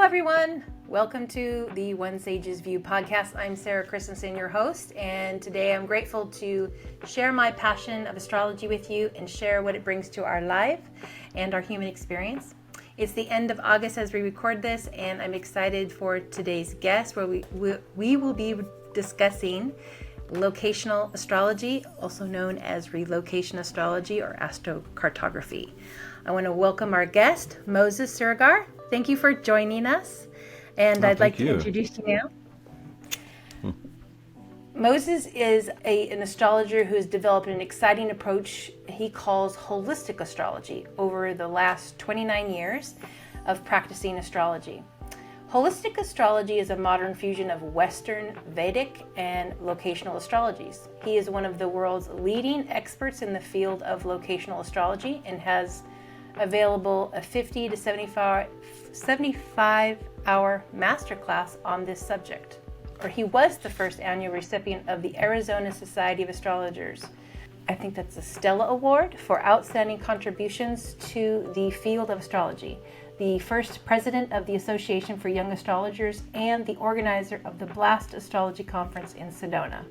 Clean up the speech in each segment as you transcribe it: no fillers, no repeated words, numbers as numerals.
everyone. Welcome to the One Sage's View podcast. I'm Sarah Christensen, your host, and today I'm grateful to share my passion of astrology with you and share what it brings to our life and our human experience. It's the end of August as we record this, and I'm excited for today's guest where we will be discussing locational astrology, also known as relocation astrology or astro-cartography. I want to welcome our guest, Moses Siregar. Thank you for joining us, and I'd like to introduce you now. Moses is an astrologer who has developed an exciting approach he calls holistic astrology over the last 29 years of practicing astrology. Holistic astrology is a modern fusion of Western, Vedic, and locational astrologies. He is one of the world's leading experts in the field of locational astrology and has available a 50 to 75 hour masterclass on this subject. Or he was the first annual recipient of the Arizona Society of Astrologers. I think that's a Stella Award for outstanding contributions to the field of astrology, the first president of the Association for Young Astrologers, and the organizer of the Blast Astrology Conference in Sedona.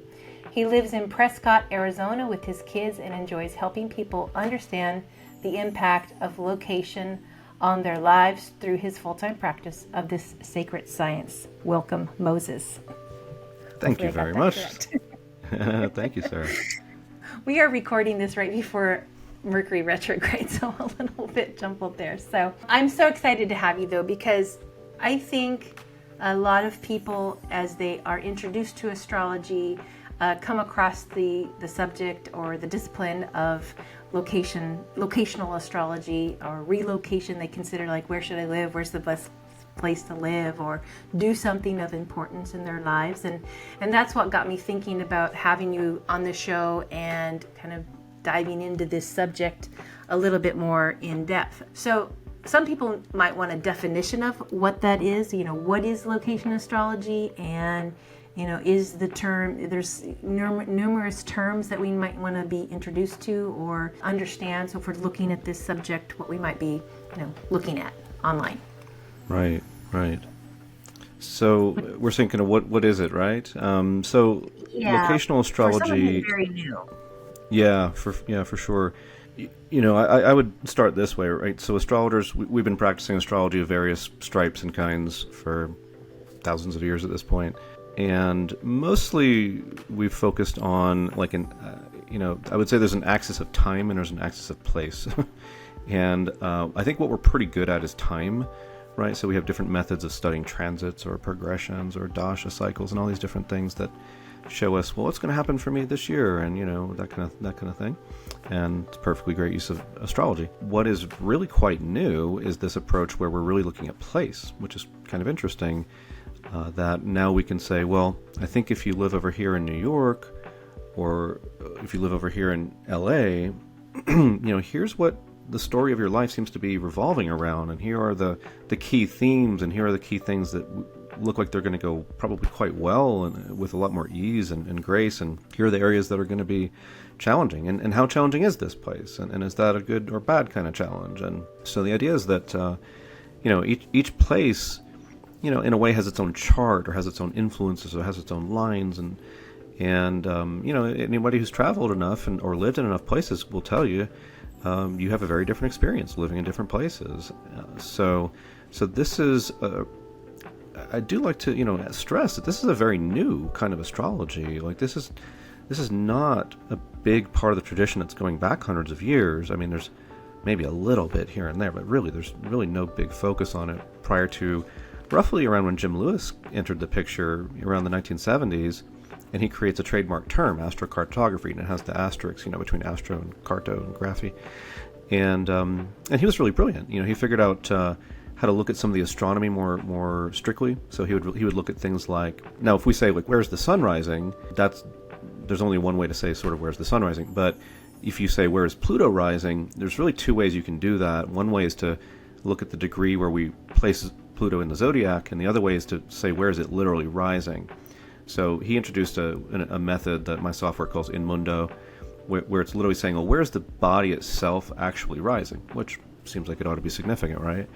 He lives in Prescott, Arizona with his kids and enjoys helping people understand the impact of location on their lives through his full-time practice of this sacred science. Welcome, Moses. Thank you very much. Thank you, Sarah. We are recording this right before Mercury retrograde, so a little bit jumbled there. So I'm so excited to have you, though, because I think a lot of people, as they are introduced to astrology, come across the subject or the discipline of locational astrology or relocation. They consider, like, where should I live? Where's the best place to live, or do something of importance in their lives. And that's what got me thinking about having you on the show and kind of diving into this subject a little bit more in depth. So some people might want a definition of what that is. What is location astrology? And is the term, there's numerous terms that we might want to be introduced to or understand. So if we're looking at this subject, what we might be, looking at online. Right. So we're thinking of what is it, right? Locational astrology. For someone who's very new. Yeah, for sure. I would start this way, right? So astrologers, we've been practicing astrology of various stripes and kinds for thousands of years at this point. And mostly we've focused on, I would say there's an axis of time and there's an axis of place. And I think what we're pretty good at is time, right? So we have different methods of studying transits or progressions or dasha cycles and all these different things that show us, well, what's going to happen for me this year, and that kind of thing. And it's perfectly great use of astrology. What is really quite new is this approach where we're really looking at place, which is kind of interesting. That now we can say, well, I think if you live over here in New York, or if you live over here in LA, here's what the story of your life seems to be revolving around, and here are the key themes, and here are the key things that look like they're going to go probably quite well and with a lot more ease and grace, and here are the areas that are going to be challenging, and how challenging is this place, and is that a good or bad kind of challenge? And so the idea is that each place in a way has its own chart or has its own influences or has its own lines, and anybody who's traveled enough or lived in enough places will tell you you have a very different experience living in different places. So this is I do like to stress that this is a very new kind of astrology. Like this is not a big part of the tradition that's going back hundreds of years. I mean, there's maybe a little bit here and there, but really there's really no big focus on it prior to roughly around when Jim Lewis entered the picture around the 1970s, and he creates a trademark term, astro-cartography, and it has the asterisks, between astro and carto and graphy. And he was really brilliant. He figured out how to look at some of the astronomy more strictly. So he would look at things like, now if we say, like, where's the sun rising, there's only one way to say sort of where's the sun rising. But if you say where's Pluto rising, there's really two ways you can do that. One way is to look at the degree where we place Pluto in the zodiac, and the other way is to say where is it literally rising. So he introduced a method that my software calls Inmundo, where it's literally saying, well, where's the body itself actually rising, which seems like it ought to be significant, right?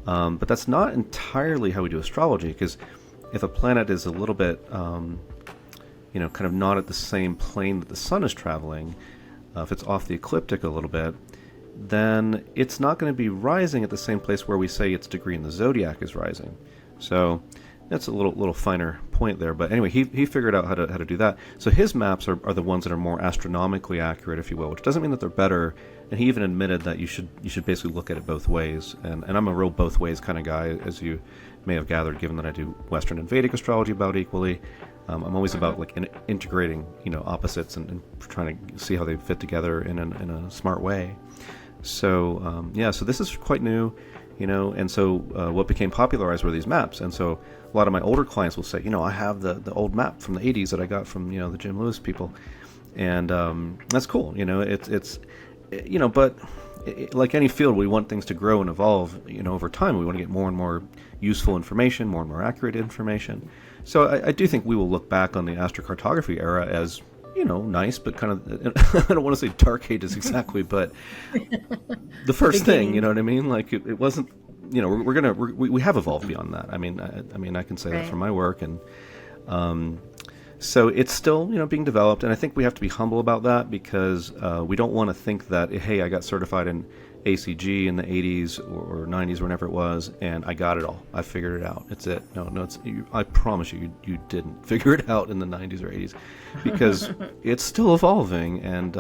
But that's not entirely how we do astrology, because if a planet is a little bit, kind of not at the same plane that the sun is traveling, if it's off the ecliptic a little bit, then it's not going to be rising at the same place where we say its degree in the zodiac is rising. So that's a little finer point there. But anyway, he figured out how to do that. So his maps are the ones that are more astronomically accurate, if you will, which doesn't mean that they're better. And he even admitted that you should basically look at it both ways. And I'm a real both ways kind of guy, as you may have gathered, given that I do Western and Vedic astrology about equally. I'm always about integrating opposites and trying to see how they fit together in a smart way. So so this is quite new, and so what became popularized were these maps. And so a lot of my older clients will say, I have the old map from the 80s that I got from the Jim Lewis people, and that's cool. But like any field, we want things to grow and evolve. Over time, we want to get more and more useful information, more and more accurate information. So I do think we will look back on the astro-cartography era as nice, but kind of, I don't want to say dark ages exactly, but the first thing, you know what I mean? Like it wasn't, we have evolved beyond that. I mean, I can say that from my work, and so it's still, being developed, and I think we have to be humble about that, because we don't want to think that, hey, I got certified in ACG in the 80s or 90s, whenever it was, and I got it all. I figured it out. It's it. No, I promise you didn't figure it out in the 90s or 80s, because it's still evolving, and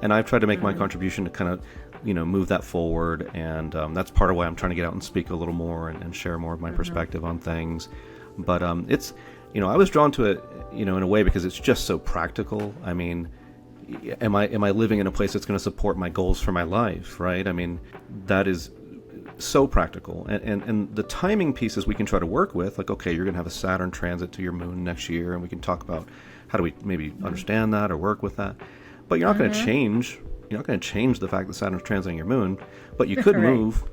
I've tried to make my contribution to kind of, move that forward, and that's part of why I'm trying to get out and speak a little more and share more of my perspective on things. But it's, I was drawn to it, in a way because it's just so practical. I mean, am I living in a place that's going to support my goals for my life, right? I mean, that is so practical. And the timing pieces we can try to work with, like, okay, you're going to have a Saturn transit to your moon next year, and we can talk about how do we maybe understand that or work with that. But you're not going to change. You're not going to change the fact that Saturn's transiting your moon, but you could move.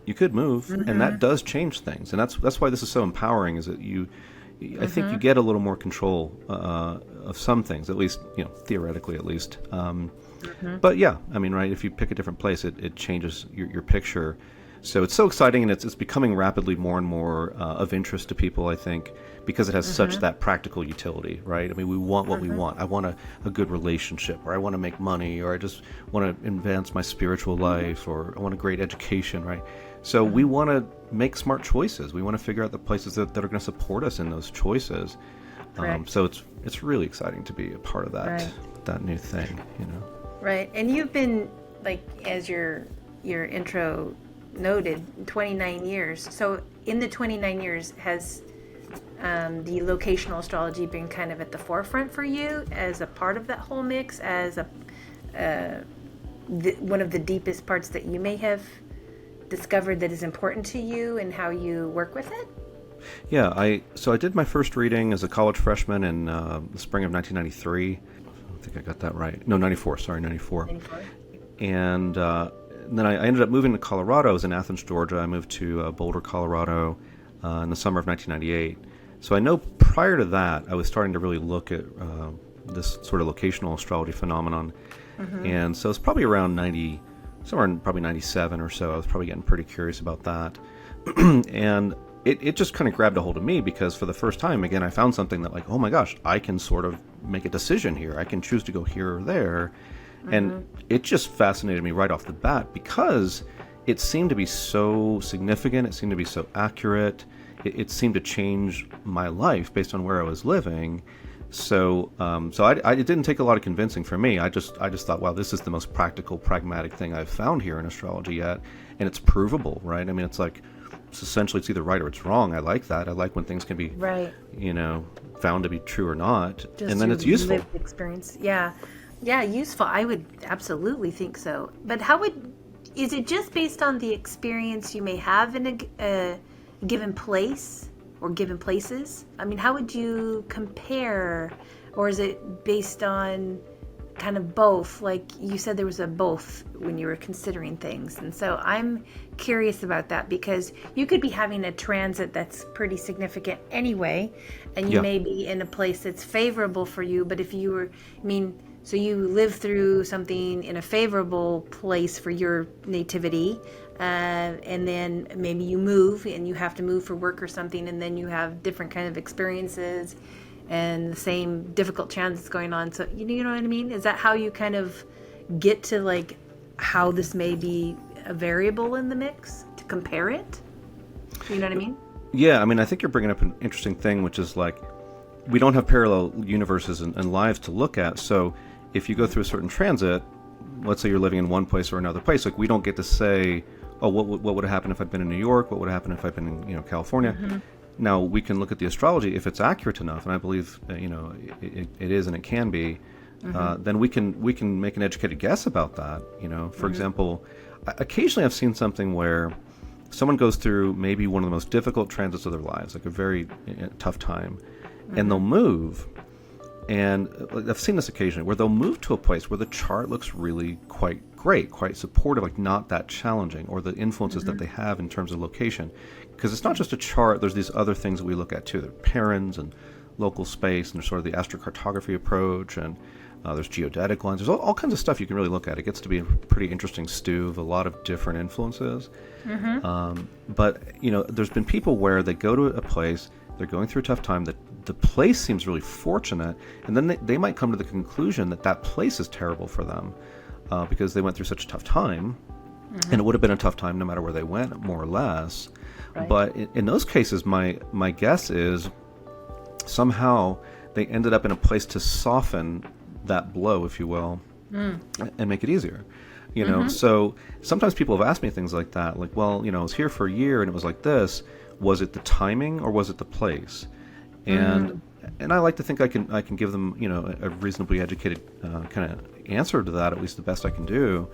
You could move, and that does change things. And that's why this is so empowering, is that I think you get a little more control of some things, at least, theoretically at least. But yeah, I mean, right, if you pick a different place, it changes your picture. So it's so exciting, and it's becoming rapidly more and more of interest to people, I think, because it has such that practical utility, right? I mean, we want what we want. I want a good relationship, or I want to make money, or I just want to advance my spiritual life, or I want a great education, right? So we want to make smart choices. We want to figure out the places that are going to support us in those choices. So it's really exciting to be a part of that new thing, Right, and you've been, like, as your intro noted, 29 years. So in the 29 years, has the locational astrology been kind of at the forefront for you as a part of that whole mix, as one of the deepest parts that you may have discovered that is important to you and how you work with it? Yeah, I did my first reading as a college freshman in the spring of 1993. I think I got that right. No, 94. Sorry, 94. And then I ended up moving to Colorado. I was in Athens, Georgia. I moved to Boulder, Colorado in the summer of 1998. So I know prior to that, I was starting to really look at this sort of locational astrology phenomenon. And so it's probably around somewhere in probably 97 or so, I was probably getting pretty curious about that. And it just kind of grabbed a hold of me, because for the first time, again, I found something that, like, oh my gosh, I can sort of make a decision here. I can choose to go here or there. And it just fascinated me right off the bat, because it seemed to be so significant. It seemed to be so accurate. It seemed to change my life based on where I was living. So it didn't take a lot of convincing for me. I just thought, wow, this is the most practical, pragmatic thing I've found here in astrology yet, and it's provable, right? I mean, it's like, essentially it's either right or it's wrong. I like that. I like when things can be, found to be true or not, just and then it's useful. Lived experience, yeah, useful. I would absolutely think so. But is it just based on the experience you may have in a given place? Or given places? I mean, how would you compare? Or is it based on kind of both? Like you said, there was a both when you were considering things. And so I'm curious about that, because you could be having a transit that's pretty significant anyway, and you may be in a place that's favorable for you. But if you were, so you live through something in a favorable place for your nativity, and then maybe you move and you have to move for work or something, and then you have different kind of experiences and the same difficult transits going on. So you know what I mean? Is that how you kind of get to like how this may be a variable in the mix to compare it? You know what I mean? Yeah, I mean, I think you're bringing up an interesting thing, which is like we don't have parallel universes and lives to look at. So if you go through a certain transit, let's say you're living in one place or another place, like we don't get to say, oh, what would have happened if I'd been in New York? What would have happened if I'd been in California? Mm-hmm. Now we can look at the astrology if it's accurate enough, and I believe it is and it can be. Mm-hmm. Then we can make an educated guess about that. For example, occasionally I've seen something where someone goes through maybe one of the most difficult transits of their lives, like a very tough time, and they'll move. And I've seen this occasionally where they'll move to a place where the chart looks really quite great, quite supportive, like not that challenging, or the influences that they have in terms of location. Because it's not just a chart, there's these other things that we look at too. There are parents and local space, and there's sort of the astro-cartography approach, and there's geodetic lines. There's all kinds of stuff you can really look at. It gets to be a pretty interesting stew of a lot of different influences. But there's been people where they go to a place, they're going through a tough time, that the place seems really fortunate, and then they might come to the conclusion that place is terrible for them because they went through such a tough time, and it would have been a tough time no matter where they went, more or less. Right. But in those cases, my guess is somehow they ended up in a place to soften that blow, if you will, and make it easier. So sometimes people have asked me things like that, like, well, I was here for a year and it was like this. Was it the timing or was it the place? And I like to think I can give them a reasonably educated kind of answer to that, at least the best I can do,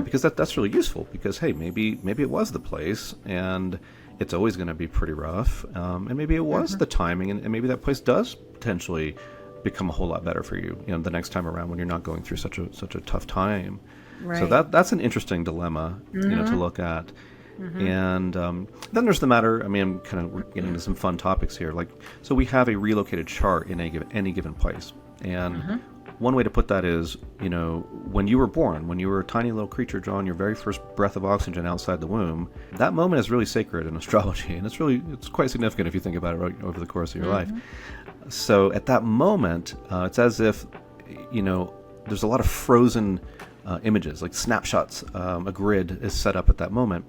because that's really useful. Because hey, maybe it was the place, and it's always going to be pretty rough, and maybe it was the timing, and maybe that place does potentially become a whole lot better for you, the next time around when you're not going through such a tough time. Right. So that's an interesting dilemma, to look at. And then there's the matter, I'm kind of getting into some fun topics here. Like, so we have a relocated chart in any given place. And one way to put that is, when you were born, when you were a tiny little creature drawing your very first breath of oxygen outside the womb, that moment is really sacred in astrology. And it's quite significant if you think about it right over the course of your life. So at that moment, it's as if, there's a lot of frozen images, like snapshots. A grid is set up at that moment.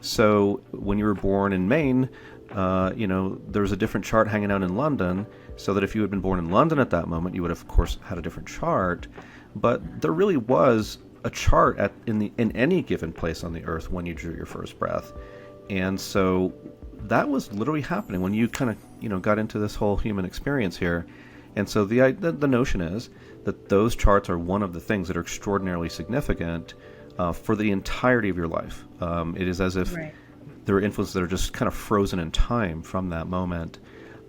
So when you were born in Maine, there was a different chart hanging out in London, so that if you had been born in London at that moment, you would have, of course, had a different chart. But there really was a chart in any given place on the Earth when you drew your first breath. And so that was literally happening when you kind of, got into this whole human experience here. And so the notion is that those charts are one of the things that are extraordinarily significant for the entirety of your life. It is as if there are influences that are just kind of frozen in time from that moment.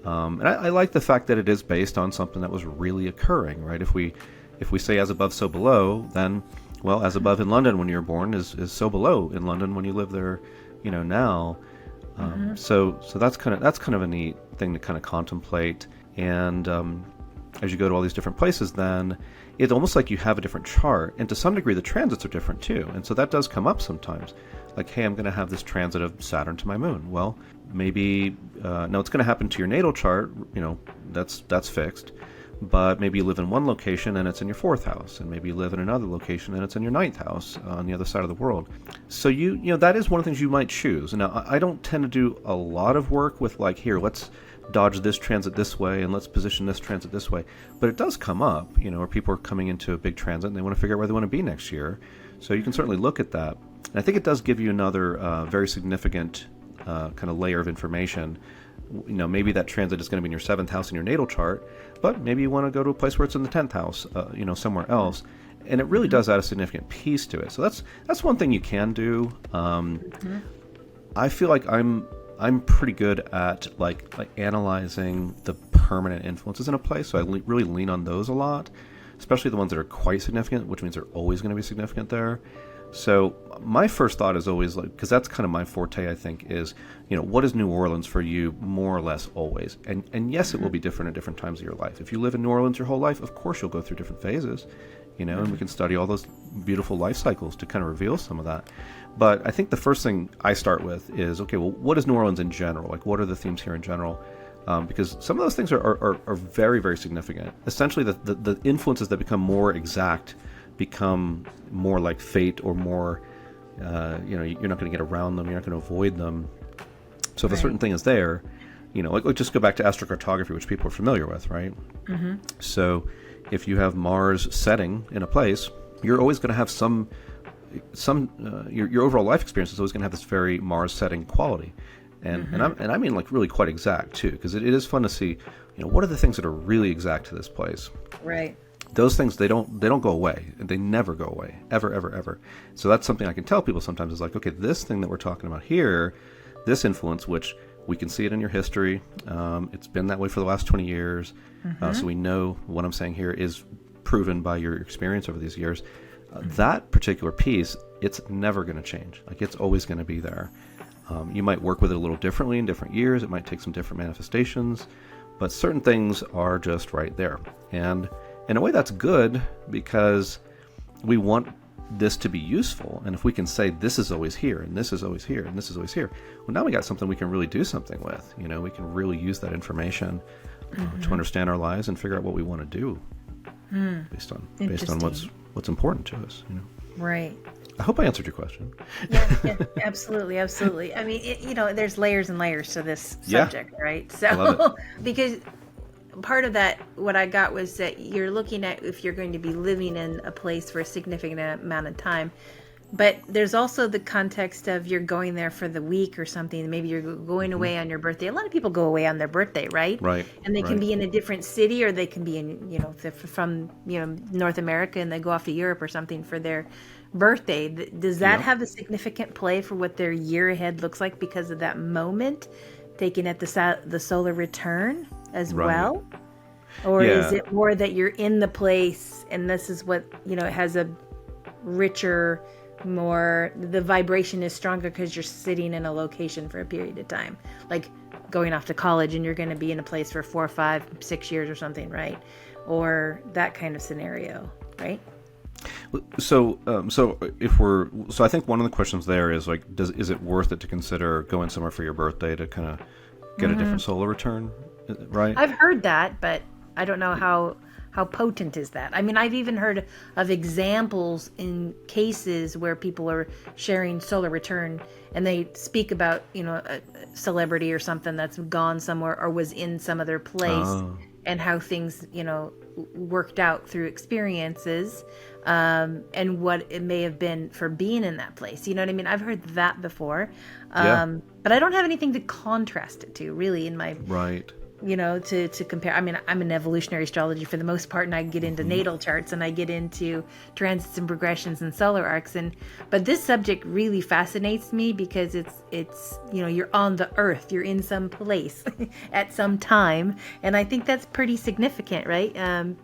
And I like the fact that it is based on something that was really occurring, right? If we say as above, so below, then, well, as above in London when you're born is so below in London when you live there, now. So that's kind of a neat thing to kind of contemplate. And as you go to all these different places, then it's almost like you have a different chart, and to some degree the transits are different too, and so that does come up sometimes. Like, hey, I'm going to have this transit of Saturn to my moon. Well, maybe no, it's going to happen to your natal chart. That's fixed. But maybe you live in one location and it's in your 4th house, and maybe you live in another location and it's in your 9th house on the other side of the world. So that is one of the things you might choose. Now, I don't tend to do a lot of work with like, here, let's dodge this transit this way and let's position this transit this way. But it does come up, where people are coming into a big transit and they want to figure out where they want to be next year. So you can certainly look at that. And I think it does give you another very significant kind of layer of information. Maybe that transit is going to be in your 7th house in your natal chart, but maybe you want to go to a place where it's in the 10th house, somewhere else. And it really does add a significant piece to it. So that's one thing you can do. I feel like I'm pretty good at like analyzing the permanent influences in a place, so I really lean on those a lot, especially the ones that are quite significant, which means they're always going to be significant there. So my first thought is always like, because that's kind of my forte, I think, is, what is New Orleans for you more or less always? And yes, it will be different at different times of your life. If you live in New Orleans your whole life, of course you'll go through different phases. and we can study all those beautiful life cycles to kind of reveal some of that. But I think the first thing I start with is, okay, well, what is New Orleans in general? Like, what are the themes here in general? Because some of those things are very, very significant. Essentially, the influences that become more exact become more like fate, or more, you're not going to get around them, you're not going to avoid them. So if a certain thing is there, like just go back to astro-cartography, which people are familiar with, right? Mm-hmm. So if you have Mars setting in a place, you're always going to have your overall life experience is always going to have this very Mars setting quality. And I mean like really quite exact too, because it is fun to see, what are the things that are really exact to this place. Right. Those things, they don't go away. They never go away, ever, ever, ever. So that's something I can tell people sometimes is like, okay, this thing that we're talking about here, this influence, which we can see it in your history. It's been that way for the last 20 years. So we know what I'm saying here is proven by your experience over these years. That particular piece, it's never going to change. Like, it's always going to be there. You might work with it a little differently in different years. It might take some different manifestations, but certain things are just right there. And in a way, that's good, because we want this to be useful. And if we can say this is always here, and this is always here, and this is always here, well, now we got something we can really do something with. We can really use that information to understand our lives and figure out what we want to do based on what's important to us. Right. I hope I answered your question. Yeah, absolutely. I mean, there's layers and layers to this subject, right? So, I love it. Because part of that, what I got was that you're looking at if you're going to be living in a place for a significant amount of time. But there's also the context of you're going there for the week or something. Maybe you're going away on your birthday. A lot of people go away on their birthday, right? Right. And they can be in a different city, or they can be in, if they're from, North America and they go off to Europe or something for their birthday. Does that have a significant play for what their year ahead looks like because of that moment taken at the solar return as well? Or is it more that you're in the place and this is what, it has a richer, more, the vibration is stronger because you're sitting in a location for a period of time, like going off to college and you're going to be in a place for 4, 5, 6 years or something, right? Or that kind of scenario, right? So I think one of the questions there is like, is it worth it to consider going somewhere for your birthday to kind of get a different solar return, right? I've heard that, but I don't know how potent is that. I mean, I've even heard of examples in cases where people are sharing solar return and they speak about, a celebrity or something that's gone somewhere or was in some other place and how things, worked out through experiences and what it may have been for being in that place. You know what I mean? I've heard that before. But I don't have anything to contrast it to really in my... Right. To compare. I mean, I'm in evolutionary astrology for the most part, and I get into natal charts and I get into transits and progressions and solar arcs. But this subject really fascinates me because it's you're on the earth, you're in some place at some time. And I think that's pretty significant, right?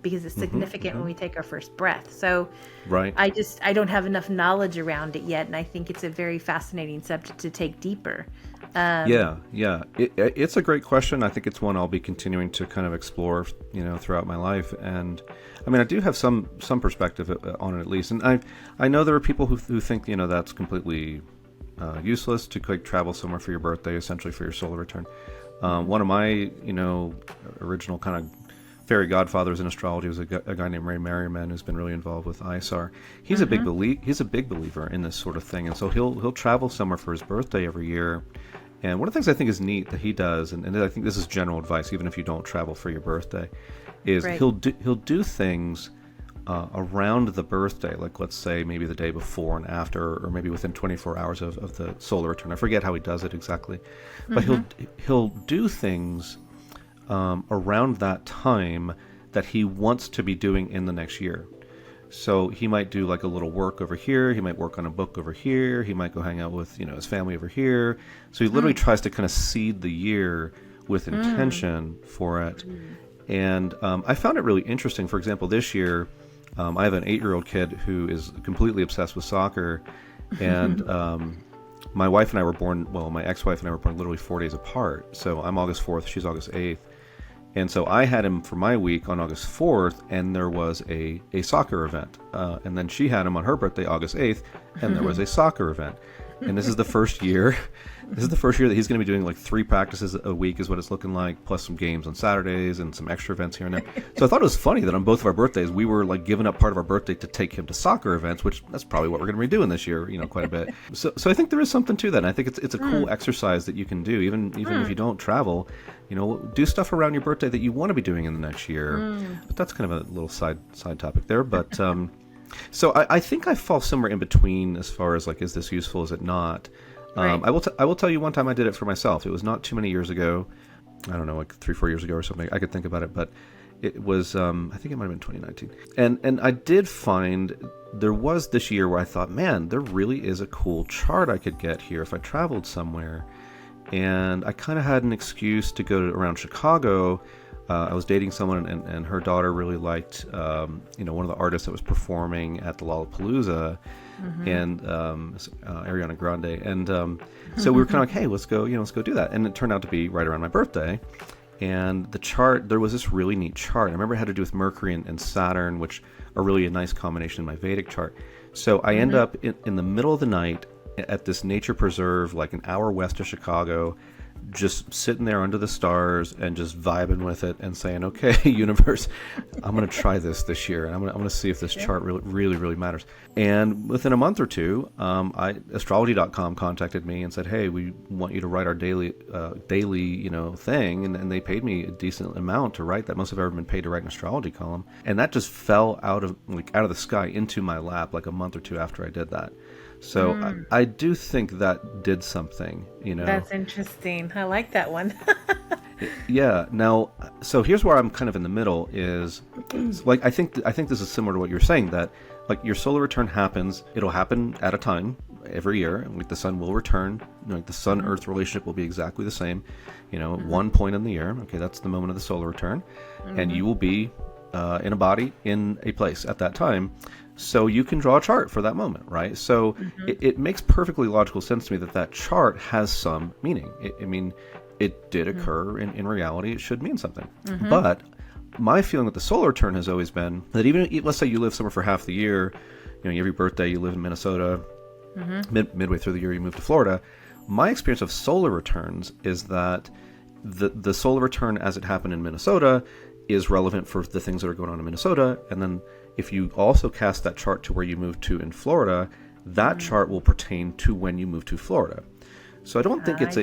Because it's significant when we take our first breath. So right. I don't have enough knowledge around it yet. And I think it's a very fascinating subject to take deeper. It's a great question. I think it's one I'll be continuing to kind of explore, throughout my life. And I mean, I do have some perspective on it at least. And I know there are people who think, that's completely useless to travel somewhere for your birthday, essentially for your solar return. One of my, original kind of fairy godfathers in astrology was a guy named Ray Merriman, who's been really involved with ISAR. He's a big believer in this sort of thing, and so he'll travel somewhere for his birthday every year. And one of the things I think is neat that he does, and I think this is general advice, even if you don't travel for your birthday, is he'll do things around the birthday, like let's say maybe the day before and after, or maybe within 24 hours of the solar return. I forget how he does it exactly, but he'll do things around that time that he wants to be doing in the next year. So he might do like a little work over here. He might work on a book over here. He might go hang out with, his family over here. So he literally tries to kind of seed the year with intention for it. And I found it really interesting. For example, this year, I have an 8-year-old kid who is completely obsessed with soccer. And my wife and I were born, my ex-wife and I were born literally 4 days apart. So I'm August 4th. She's August 8th. And so I had him for my week on August 4th, and there was a soccer event. And then she had him on her birthday, August 8th, and there was a soccer event. And this is the first year. This is the first year that he's going to be doing like 3 practices a week is what it's looking like, plus some games on Saturdays and some extra events here and there. So I thought it was funny that on both of our birthdays, we were like giving up part of our birthday to take him to soccer events, which that's probably what we're going to be doing this year, quite a bit. So I think there is something to that. And I think it's a cool exercise that you can do, even if you don't travel, do stuff around your birthday that you want to be doing in the next year. But that's kind of a little side topic there. But so I think I fall somewhere in between as far as like, is this useful? Is it not? Right. I will tell you one time I did it for myself. It was not too many years ago. I don't know, like 3-4 years ago or something. I could think about it, but it was, I think it might have been 2019. And I did find there was this year where I thought, man, there really is a cool chart I could get here if I traveled somewhere. And I kind of had an excuse to go around Chicago. I was dating someone, and her daughter really liked, one of the artists that was performing at the Lollapalooza, and Ariana Grande, and so we were kind of like, hey, let's go do that. And it turned out to be right around my birthday. And the chart, there was this really neat chart. I remember it had to do with Mercury and Saturn, which are really a nice combination in my Vedic chart. So I end up in the middle of the night at this nature preserve, like an hour west of Chicago, just sitting there under the stars and just vibing with it and saying, okay, universe, I'm going to try this year. And I'm going to see if this chart really matters. And within a month or two, astrology.com contacted me and said, hey, we want you to write our daily thing. And they paid me a decent amount to write that. Most have ever been paid to write an astrology column. And that just fell out of the sky into my lap like a month or two after I did that. So I do think that did something, That's interesting. I like that one. Yeah. Now, so here's where I'm kind of in the middle is like, I think this is similar to what you're saying, that like your solar return happens, it'll happen at a time every year, and like the sun will return, like the sun-earth relationship will be exactly the same, at one point in the year. Okay. That's the moment of the solar return. And you will be in a body in a place at that time. So you can draw a chart for that moment, right? So it makes perfectly logical sense to me that chart has some meaning. It did occur in reality. It should mean something. But my feeling with the solar return has always been that even, let's say you live somewhere for half the year, every birthday you live in Minnesota, midway through the year you move to Florida. My experience of solar returns is that the solar return as it happened in Minnesota is relevant for the things that are going on in Minnesota. And then if you also cast that chart to where you moved to in Florida, that chart will pertain to when you move to Florida. So I don't think it's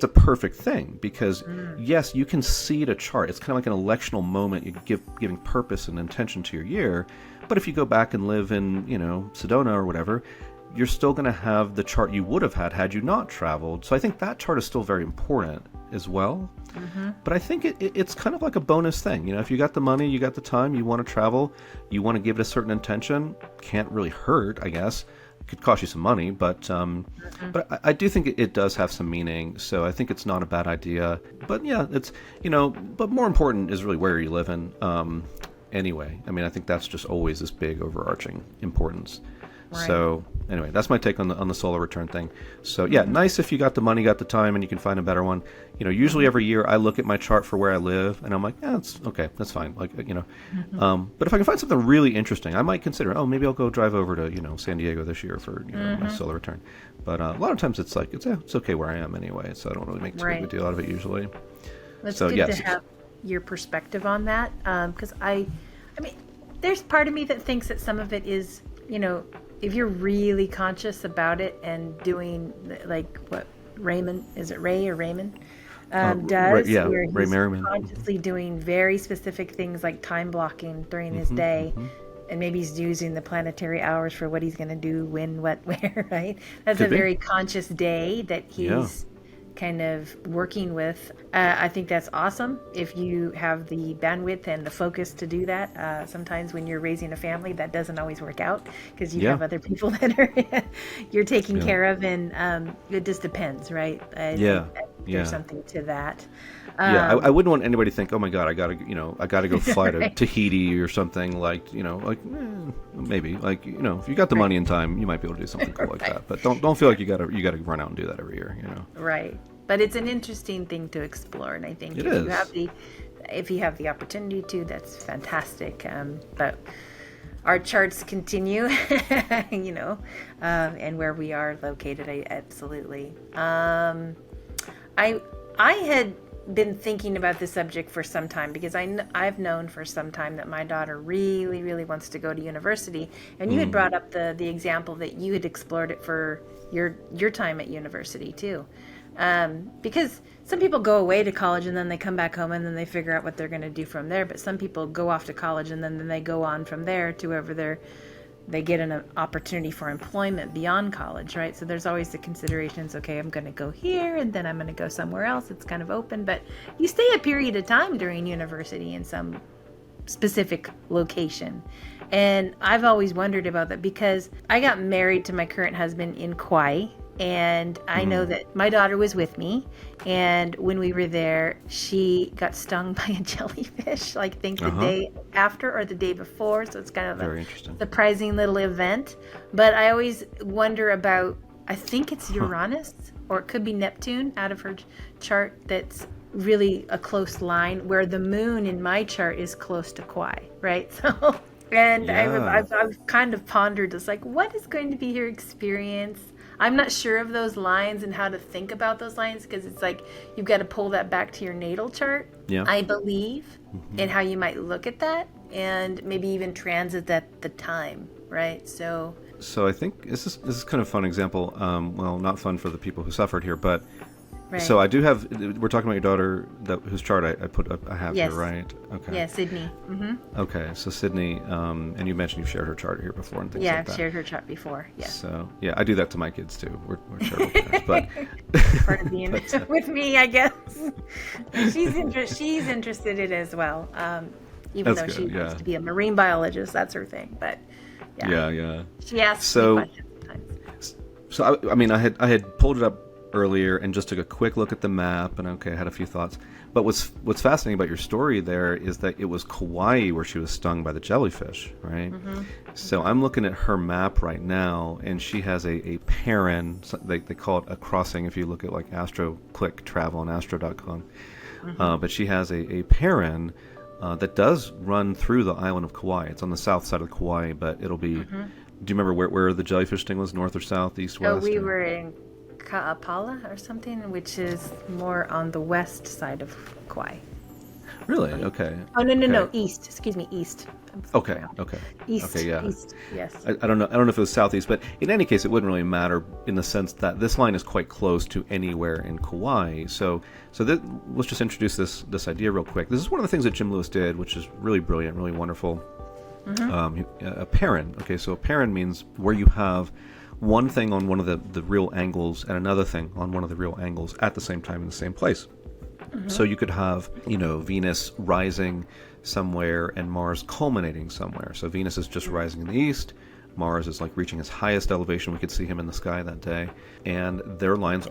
a perfect thing, because yes, you can seed a chart. It's kind of like an electional moment. You're giving purpose and intention to your year. But if you go back and live in, Sedona or whatever, you're still going to have the chart you would have had you not traveled. So I think that chart is still very important as well. But I think it's kind of like a bonus thing. If you got the money, you got the time, you want to travel, you want to give it a certain intention, can't really hurt, I guess. It could cost you some money, but I do think it does have some meaning. So I think it's not a bad idea. But yeah, it's, but more important is really where you live in. Anyway, I think that's just always this big overarching importance. Right. So anyway, that's my take on the solar return thing. So yeah, nice if you got the money, got the time, and you can find a better one. Usually every year I look at my chart for where I live, and I'm like, yeah, it's okay, that's fine. Like, but if I can find something really interesting, I might consider, maybe I'll go drive over to San Diego this year for my solar return. But a lot of times it's like it's okay where I am anyway, so I don't really make too big a deal out of it usually. It's good to have your perspective on that, because I mean, there's part of me that thinks that some of it is, if you're really conscious about it and doing like what Raymond, is it Ray or Raymond, does, where he's Ray Merriman, consciously doing very specific things like time blocking during his day, and maybe he's using the planetary hours for what he's going to do, when, what, where, right? That's Could a be. Very conscious day that he's kind of working with. I think that's awesome if you have the bandwidth and the focus to do that. Sometimes when you're raising a family, that doesn't always work out because you have other people that are you're taking care of, and it just depends, right? There's something to that. I wouldn't want anybody to think, oh my God, I gotta go fly to Tahiti or something, maybe if you got the money and time, you might be able to do something cool like that. But don't feel like you gotta run out and do that every year, Right. But it's an interesting thing to explore, and I think if you have the opportunity to, that's fantastic. But our charts continue, and where we are located, absolutely. I had been thinking about this subject for some time, because I've known for some time that my daughter really, really wants to go to university. And you had brought up the example that you had explored it for your time at university too. Because some people go away to college and then they come back home and then they figure out what they're going to do from there. But some people go off to college and then they go on from there to wherever they get an opportunity for employment beyond college, right? So there's always the considerations, okay, I'm going to go here and then I'm going to go somewhere else. It's kind of open, but you stay a period of time during university in some specific location. And I've always wondered about that, because I got married to my current husband in Kauai. And I know that my daughter was with me, and when we were there, she got stung by a jellyfish, like I think the day after or the day before. So it's kind of a surprising little event. But I always wonder about, I think it's Uranus, or it could be Neptune out of her chart, that's really a close line, where the moon in my chart is close to Kauai, right? So, and I've kind of pondered this, like, what is going to be her experience? I'm not sure of those lines and how to think about those lines, because it's like you've got to pull that back to your natal chart, I believe, and how you might look at that, and maybe even transit at the time, right? So I think this is kind of a fun example. Well, not fun for the people who suffered here, but right. So I do have. We're talking about your daughter, whose chart I have here, right? Okay. Yeah, Sydney. Okay, so Sydney, and you mentioned you've shared her chart here before and things like that. Yeah, I've shared her chart before. Yeah. So yeah, I do that to my kids too. We're terrible parents, but part of being with me, I guess. She's interested in it as well. Even though she wants to be a marine biologist, that's her thing. But yeah. She asks me questions sometimes. So I had pulled it up earlier and just took a quick look at the map, and I had a few thoughts. But what's fascinating about your story there is that it was Kauai where she was stung by the jellyfish, right? So I'm looking at her map right now, and she has a paren. They call it a crossing if you look at like AstroClick Travel on astro.com. But she has a paren that does run through the island of Kauai. It's on the south side of Kauai, but it'll be. Do you remember where the jellyfish sting was? North or south, east, west? We were in Ka'apala or something, which is more on the west side of Kauai. Really? Okay. Oh no, east. Excuse me, east. Okay. East. Okay, yeah. East. Yes. I don't know if it was southeast, but in any case, it wouldn't really matter in the sense that this line is quite close to anywhere in Kauai. So let's just introduce this idea real quick. This is one of the things that Jim Lewis did, which is really brilliant, really wonderful. A paren. Okay, so a paren means where you have one thing on one of the real angles and another thing on one of the real angles at the same time in the same place. So you could have, Venus rising somewhere and Mars culminating somewhere. So Venus is just rising in the east. Mars is like reaching his highest elevation. We could see him in the sky that day. And their lines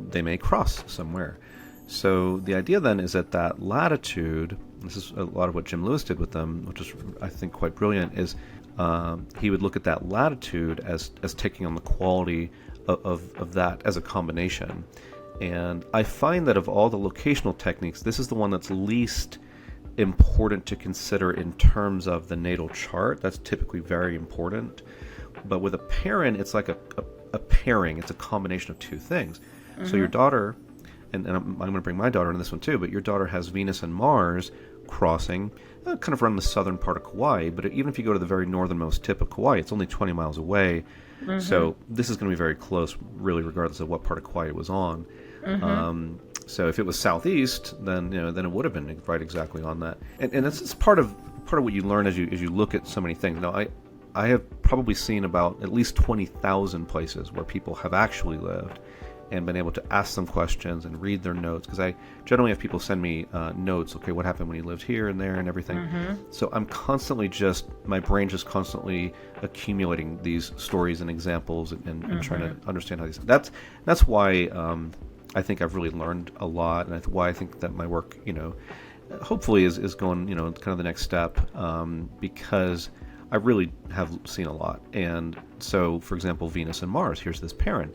they may cross somewhere. So the idea then is that latitude, this is a lot of what Jim Lewis did with them, which is, I think, quite brilliant, is he would look at that latitude as taking on the quality of that as a combination. And I find that of all the locational techniques, this is the one that's least important to consider in terms of the natal chart. That's typically very important. But with a paren, it's like a pairing. It's a combination of two things. So your daughter, and I'm going to bring my daughter into this one too, but your daughter has Venus and Mars crossing kind of around the southern part of Kauai, but even if you go to the very northernmost tip of Kauai, it's only 20 miles away. So this is going to be very close, really, regardless of what part of Kauai it was on. So if it was southeast, then it would have been right exactly on that. And it's part of what you learn as you look at so many things. Now, I have probably seen about at least 20,000 places where people have actually lived and been able to ask them questions and read their notes, because I generally have people send me notes. Okay, what happened when you lived here and there and everything. So I'm constantly my brain just constantly accumulating these stories and examples and trying to understand how these. That's why I think I've really learned a lot, and why I think that my work, hopefully is going, kind of the next step, because I really have seen a lot. And so, for example, Venus and Mars. Here's this paren.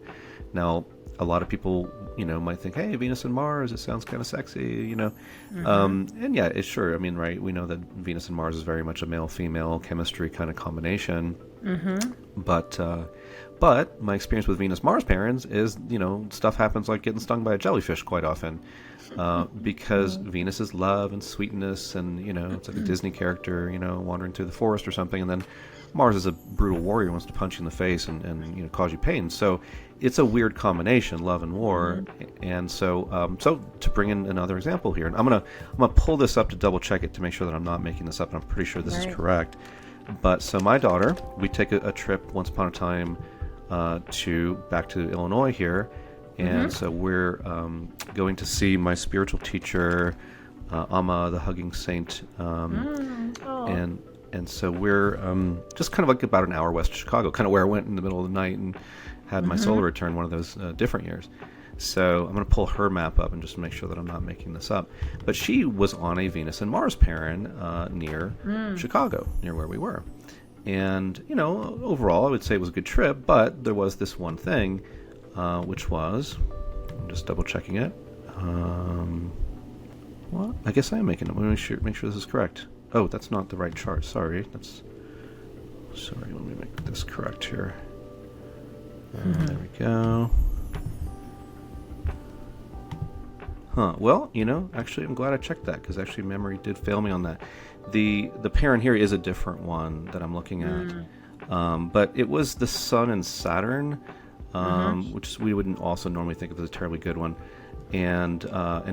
Now, a lot of people, might think, hey, Venus and Mars, it sounds kind of sexy, and yeah, it's sure. I mean, right, we know that Venus and Mars is very much a male-female chemistry kind of combination. But my experience with Venus-Mars parents is, stuff happens like getting stung by a jellyfish quite often, because Venus is love and sweetness, and, it's like a Disney character, wandering through the forest or something, and then Mars is a brutal warrior who wants to punch you in the face and cause you pain. So it's a weird combination, love and war. And so to bring in another example here, and I'm gonna pull this up to double check it to make sure that I'm not making this up, and I'm pretty sure this is correct. But so my daughter, we take a trip once upon a time back to Illinois here, and so we're going to see my spiritual teacher, Amma, the Hugging Saint, and so we're just kind of like about an hour west of Chicago, kind of where I went in the middle of the night and had my solar return one of those different years. So I'm going to pull her map up and just make sure that I'm not making this up. But she was on a Venus and Mars pairing near Chicago, near where we were. And, overall, I would say it was a good trip, but there was this one thing, which was, I'm just double checking it. Well, I guess I am making it. Let me make sure this is correct. Oh, that's not the right chart. Sorry. Sorry, let me make this correct here. There we go. Well, actually, I'm glad I checked that, because actually memory did fail me on that. The parent here is a different one that I'm looking at. But it was the Sun and Saturn, which we wouldn't also normally think of as a terribly good one, and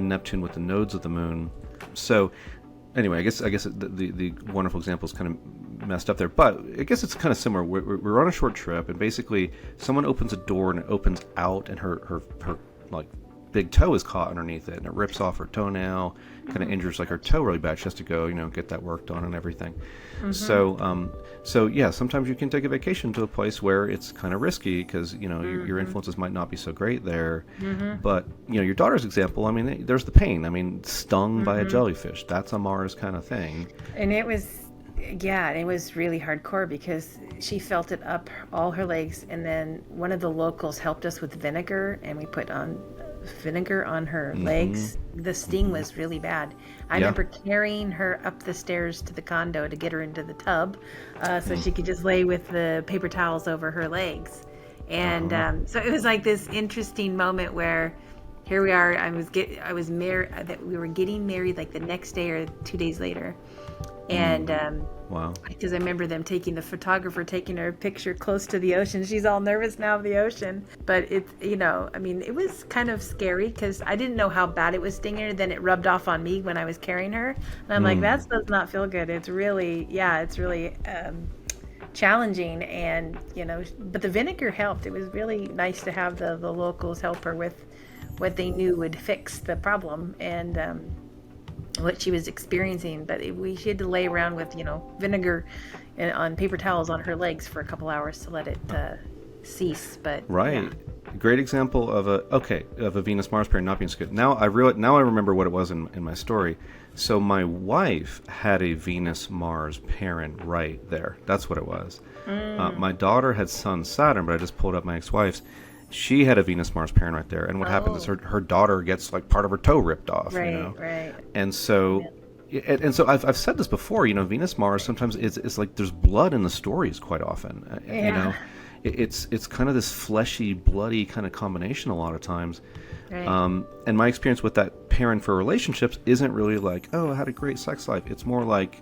Neptune with the nodes of the moon. So anyway, I guess the wonderful example is kind of messed up there, but I guess it's kind of similar. We're on a short trip, and basically someone opens a door and it opens out, and her like big toe is caught underneath it, and it rips off her toenail, kind of injures like her toe really bad. She has to go, get that worked on and everything. So yeah, sometimes you can take a vacation to a place where it's kind of risky, because your influences might not be so great there. But your daughter's example, I mean, there's the pain. I mean, stung by a jellyfish, that's a Mars kind of thing. And it was really hardcore, because she felt it up all her legs, and then one of the locals helped us with vinegar, and we put on vinegar on her legs. The sting was really bad. I remember carrying her up the stairs to the condo to get her into the tub, so she could just lay with the paper towels over her legs. And so it was like this interesting moment where here we are. I was married. That we were getting married like the next day or 2 days later. And wow, because I remember them taking her picture close to the ocean. She's all nervous now of the ocean, but it was kind of scary, because I didn't know how bad it was stinging her. Then it rubbed off on me when I was carrying her, and I'm like, that does not feel good. It's really challenging, and but the vinegar helped. It was really nice to have the locals help her with what they knew would fix the problem, and what she was experiencing. But she had to lay around with vinegar on paper towels on her legs for a couple hours to let it cease. But great example of a Venus Mars pair not being so good. Now I remember what it was in my story. So my wife had a Venus Mars parent right there. That's what it was. My daughter had Sun Saturn, but I just pulled up my ex-wife's. She had a Venus Mars parent right there, and what happens is her daughter gets like part of her toe ripped off. Right. And so, and so I've said this before. Venus Mars sometimes it's like there's blood in the stories quite often. It's kind of this fleshy, bloody kind of combination a lot of times. Right. And my experience with that parent for relationships isn't really like, oh, I had a great sex life. It's more like,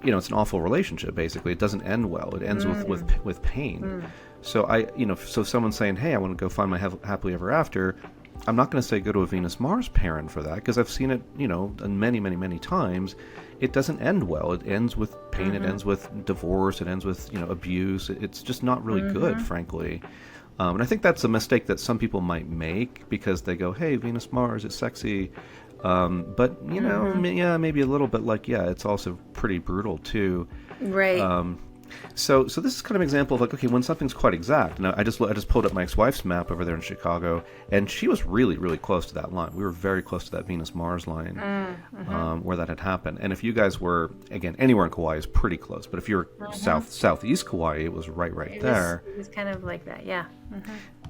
it's an awful relationship. Basically, it doesn't end well. It ends with pain. So so if someone's saying, hey, I want to go find my happily ever after, I'm not going to say go to a Venus Mars parent for that, because I've seen it, many, many, many times. It doesn't end well. It ends with pain. It ends with divorce. It ends with, abuse. It's just not really good, frankly. And I think that's a mistake that some people might make, because they go, hey, Venus Mars, it's sexy. But, maybe a little bit like, it's also pretty brutal too. Right. So this is kind of an example of like, okay, when something's quite exact. Now I just pulled up my ex-wife's map over there in Chicago, and she was really, really close to that line. We were very close to that Venus Mars line, where that had happened. And if you guys were, again, anywhere in Kauai is pretty close, but if you're southeast Kauai, it was right there. It was kind of like that, yeah.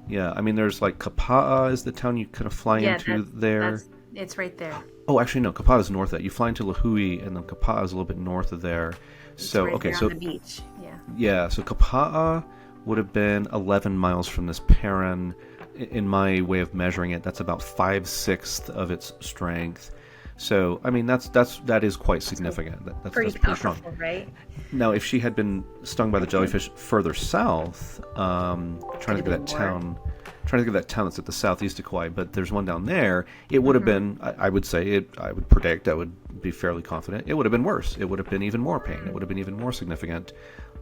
Yeah, I mean, there's like Kapa'a is the town you kind of fly into there. It's right there. Oh, actually, no, Kapa'a is north of that. You fly into Lahui, and then Kapa'a is a little bit north of there. So, right okay, there so on the beach. Yeah. yeah, so Kapa'a would have been 11 miles from this Perrin. In my way of measuring it, that's about 5/6 of its strength. So, I mean, that is quite significant. That's Pretty pretty strong. powerful, right? Now, if she had been stung by the jellyfish further south, trying to get that town that's at the southeast of Kauai, but there's one down there, it would have been, I would say, I would predict, I would be fairly confident, it would have been worse. It would have been even more pain. It would have been even more significant.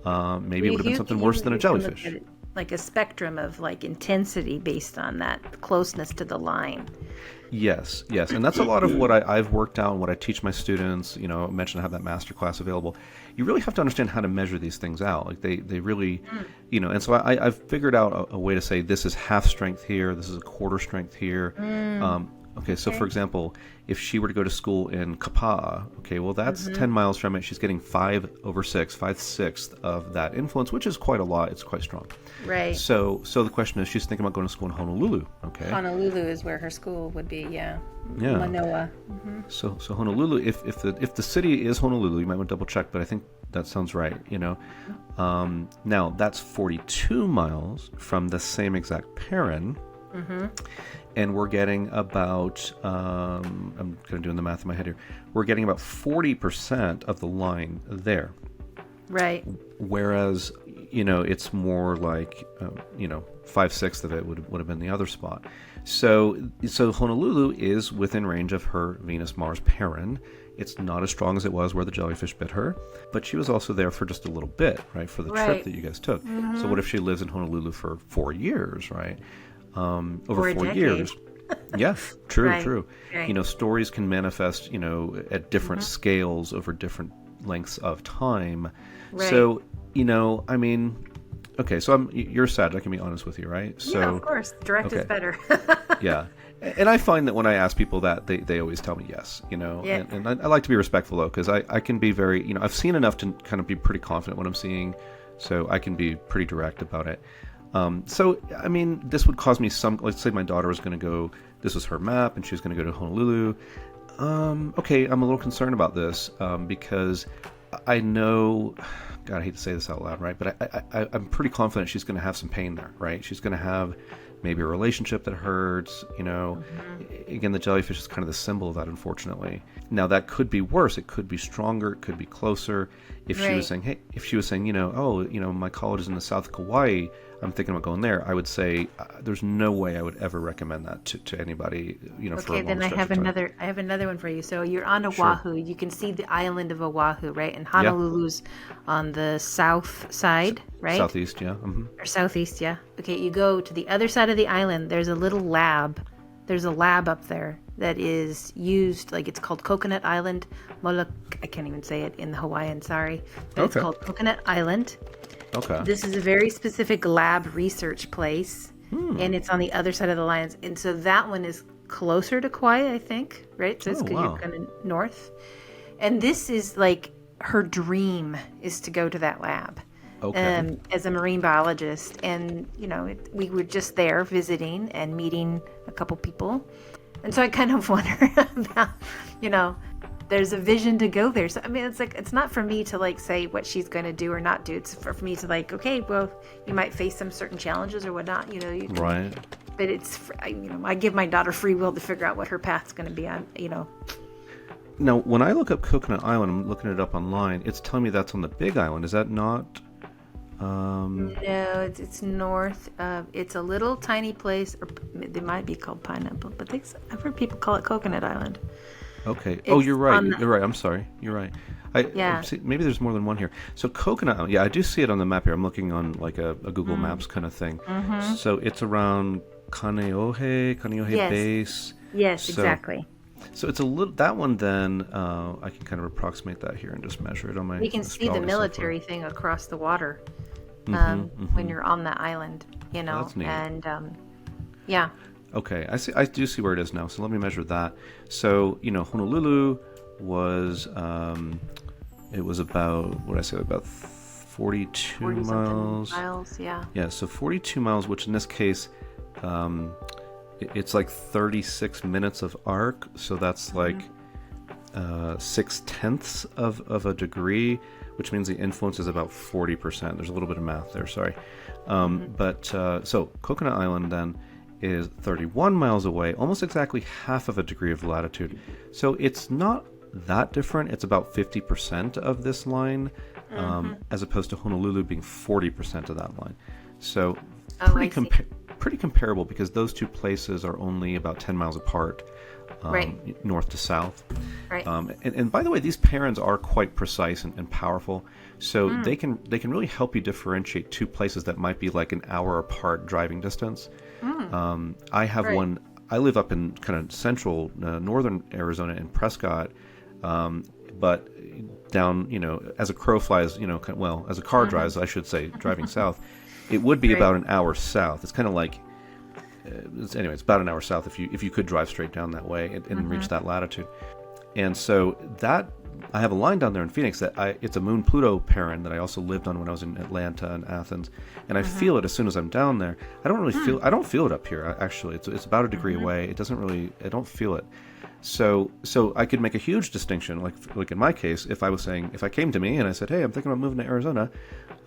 Maybe it would have been something worse than a jellyfish. Like a spectrum of like intensity based on that closeness to the line. Yes, and that's a lot of what I've worked out and what I teach my students. You know, I mentioned I have that masterclass available. You really have to understand how to measure these things out. Like they really, you know, and so I've figured out a way to say this is half strength here, this is a quarter strength here. Okay, so for example, if she were to go to school in Kapa'a, okay, well that's 10 miles from it. She's getting 5/6 of that influence, which is quite a lot. It's quite strong. Right. So the question is, she's thinking about going to school in Honolulu. Okay. Honolulu is where her school would be. Yeah. Yeah. Manoa. So Honolulu, if the city is Honolulu, you might want to double check, but I think that sounds right. You know, now that's 42 miles from the same exact Perrin. And we're getting about, I'm kind of doing the math in my head here, we're getting about 40% of the line there. Right. Whereas, you know, it's more like, 5/6 of it would have been the other spot. So Honolulu is within range of her Venus-Mars Perrin. It's not as strong as it was where the jellyfish bit her, but she was also there for just a little bit, right, for the trip that you guys took. So what if she lives in Honolulu for 4 years, right? Over 4 years. Yeah, true. Right. You know, stories can manifest, you know, at different scales over different lengths of time. Right. So, you know, I mean, okay, so you're sad. I can be honest with you, right? So, yeah, of course. Direct is better. Yeah. And I find that when I ask people that, they always tell me yes, you know. Yeah. And I like to be respectful, though, because I can be very, you know, I've seen enough to kind of be pretty confident what I'm seeing, so I can be pretty direct about it. So, I mean, this would cause me some, let's say my daughter was going to go, this was her map, and she was going to go to Honolulu. Okay, I'm a little concerned about this, because I know, God, I hate to say this out loud, right? But I'm pretty confident she's going to have some pain there, right? She's going to have maybe a relationship that hurts, you know. Again, the jellyfish is kind of the symbol of that, unfortunately. Now, that could be worse. It could be stronger. It could be closer. If she was saying, hey, you know, oh, you know, my college is in the south of Kauai, I'm thinking about going there, I would say there's no way I would ever recommend that to anybody, you know, for a long then I have another one for you. So you're on Oahu. Sure. You can see the island of Oahu, right? And Honolulu's on the south side, right? Southeast, yeah. Or southeast, yeah. Okay, you go to the other side of the island. There's a little lab. There's a lab up there that is used, like it's called Coconut Island. I can't even say it in the Hawaiian, sorry. But it's called Coconut Island. Okay. This is a very specific lab research place, and it's on the other side of the lines. And so that one is closer to Kauai, I think, right? So it's you're kind of north. And this is like her dream is to go to that lab as a marine biologist. And, you know, we were just there visiting and meeting a couple people. And so I kind of wonder about, you know, there's a vision to go there. So, I mean, it's like, it's not for me to like say what she's going to do or not do. It's for me to like, okay, well, you might face some certain challenges or whatnot, you know. Right. But it's, you know, I give my daughter free will to figure out what her path's going to be on, you know. Now, when I look up Coconut Island, I'm looking it up online, it's telling me that's on the Big Island. Is that not? No, it's north. It's a little tiny place, or they might be called Pineapple, but I've heard people call it Coconut Island. Okay. Oh, you're right. You're right. I'm sorry. You're right. See, maybe there's more than one here. So Coconut Island, yeah, I do see it on the map here. I'm looking on like a Google Maps kind of thing. So it's around Kaneohe Base. Yes, exactly. So it's a little, that one then, I can kind of approximate that here and just measure it on my. You can see the military thing across the water when you're on the island, you know. That's neat. And yeah. Okay, I do see where it is now. So let me measure that. So, you know, Honolulu was, it was about, what did I say, about 42 miles. Miles, yeah. Yeah, so 42 miles, which in this case, it's like 36 minutes of arc, so that's like 6/10 of a degree, which means the influence is about 40%. There's a little bit of math there, sorry. So Coconut Island then is 31 miles away, almost exactly half of a degree of latitude. So it's not that different. It's about 50% of this line, as opposed to Honolulu being 40% of that line. So pretty comparable, because those two places are only about 10 miles apart, north to south. Right. And by the way, these parents are quite precise and powerful, so they can really help you differentiate two places that might be like an hour apart driving distance. I have one. I live up in kind of central northern Arizona in Prescott, but down, as a crow flies, as a car drives, I should say, driving south, it would be about an hour south. It's kind of like, it's about an hour south if you could drive straight down that way and reach that latitude. And so that, I have a line down there in Phoenix it's a Moon Pluto pairing that I also lived on when I was in Atlanta and Athens, and I feel it as soon as I'm down there. I don't feel it up here, actually. It's about a degree away. I don't feel it. So I could make a huge distinction, like in my case, if I came to me and I said, hey, I'm thinking about moving to Arizona,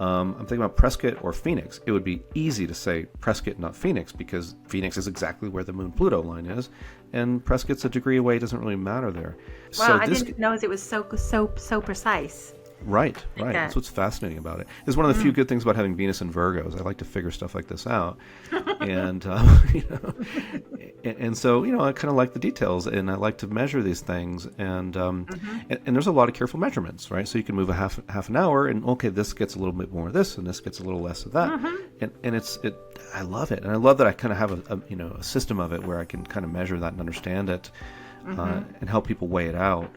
I'm thinking about Prescott or Phoenix, it would be easy to say Prescott, not Phoenix, because Phoenix is exactly where the Moon Pluto line is, and Prescott's a degree away. It doesn't really matter there. Wow, I didn't know it was so precise. Right. That's what's fascinating about it. It's one of the few good things about having Venus in Virgos. I like to figure stuff like this out, and and so I kind of like the details, and I like to measure these things, and there's a lot of careful measurements, right? So you can move a half an hour, and okay, this gets a little bit more of this, and this gets a little less of that, and I love it, and I love that I kind of have a system of it where I can kind of measure that and understand it, and help people weigh it out.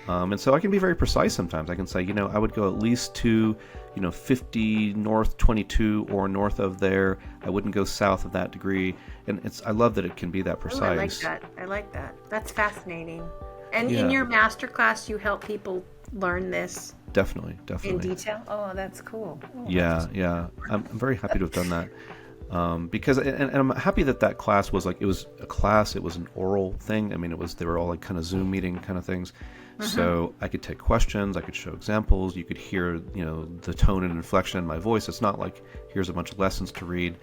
And so I can be very precise sometimes. I can say, I would go at least to, 50 north 22 or north of there. I wouldn't go south of that degree. And I love that it can be that precise. I like that. That's fascinating. And in your masterclass, you help people learn this. Definitely. In detail? Oh, that's cool. Yeah. I'm very happy to have done that. Because and I'm happy that class was it was a class. It was an oral thing. I mean, they were all like kind of Zoom meeting kind of things. So I could take questions, I could show examples, you could hear, the tone and inflection in my voice. It's not like, here's a bunch of lessons to read.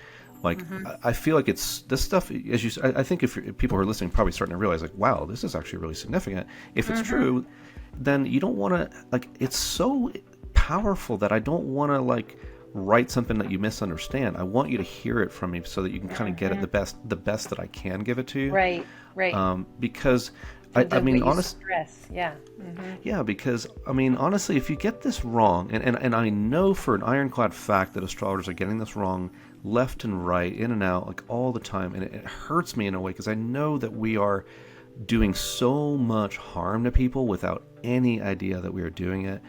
I feel like it's this stuff, I think if people who are listening probably starting to realize, wow, this is actually really significant. If it's true, then you don't want to, it's so powerful that I don't want to, write something that you misunderstand. I want you to hear it from me so that you can kind of get it the best that I can give it to you. Right. Because I mean, honestly, stress. Yeah, because I mean, honestly, if you get this wrong, and I know for an ironclad fact that astrologers are getting this wrong left and right, in and out, all the time, and it hurts me in a way because I know that we are doing so much harm to people without any idea that we are doing it.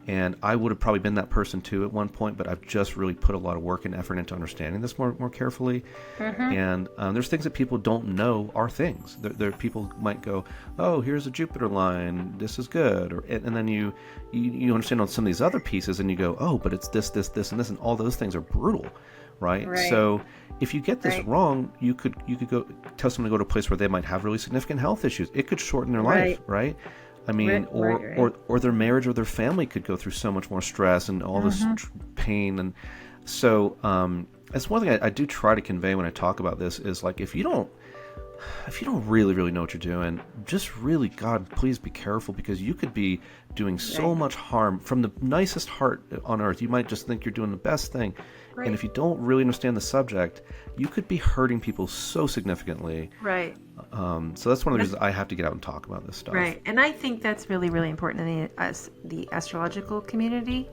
And I would have probably been that person too at one point, but I've just really put a lot of work and effort into understanding this more carefully. And there's things that people don't know are things. There people might go, oh, here's a Jupiter line, this is good, and then you understand on some of these other pieces, and you go, oh, but it's this, and this, and all those things are brutal, right? So if you get this wrong, you could go tell someone to go to a place where they might have really significant health issues. It could shorten their life, right? I mean, or their marriage or their family could go through so much more stress and all this pain. And so that's one thing I do try to convey when I talk about this is if you don't really know what you're doing, just really, God, please be careful, because you could be doing so much harm from the nicest heart on earth. You might just think you're doing the best thing. And if you don't really understand the subject, you could be hurting people so significantly. Right. So that's one of the reasons I have to get out and talk about this stuff. Right. And I think that's really, really important in the astrological community.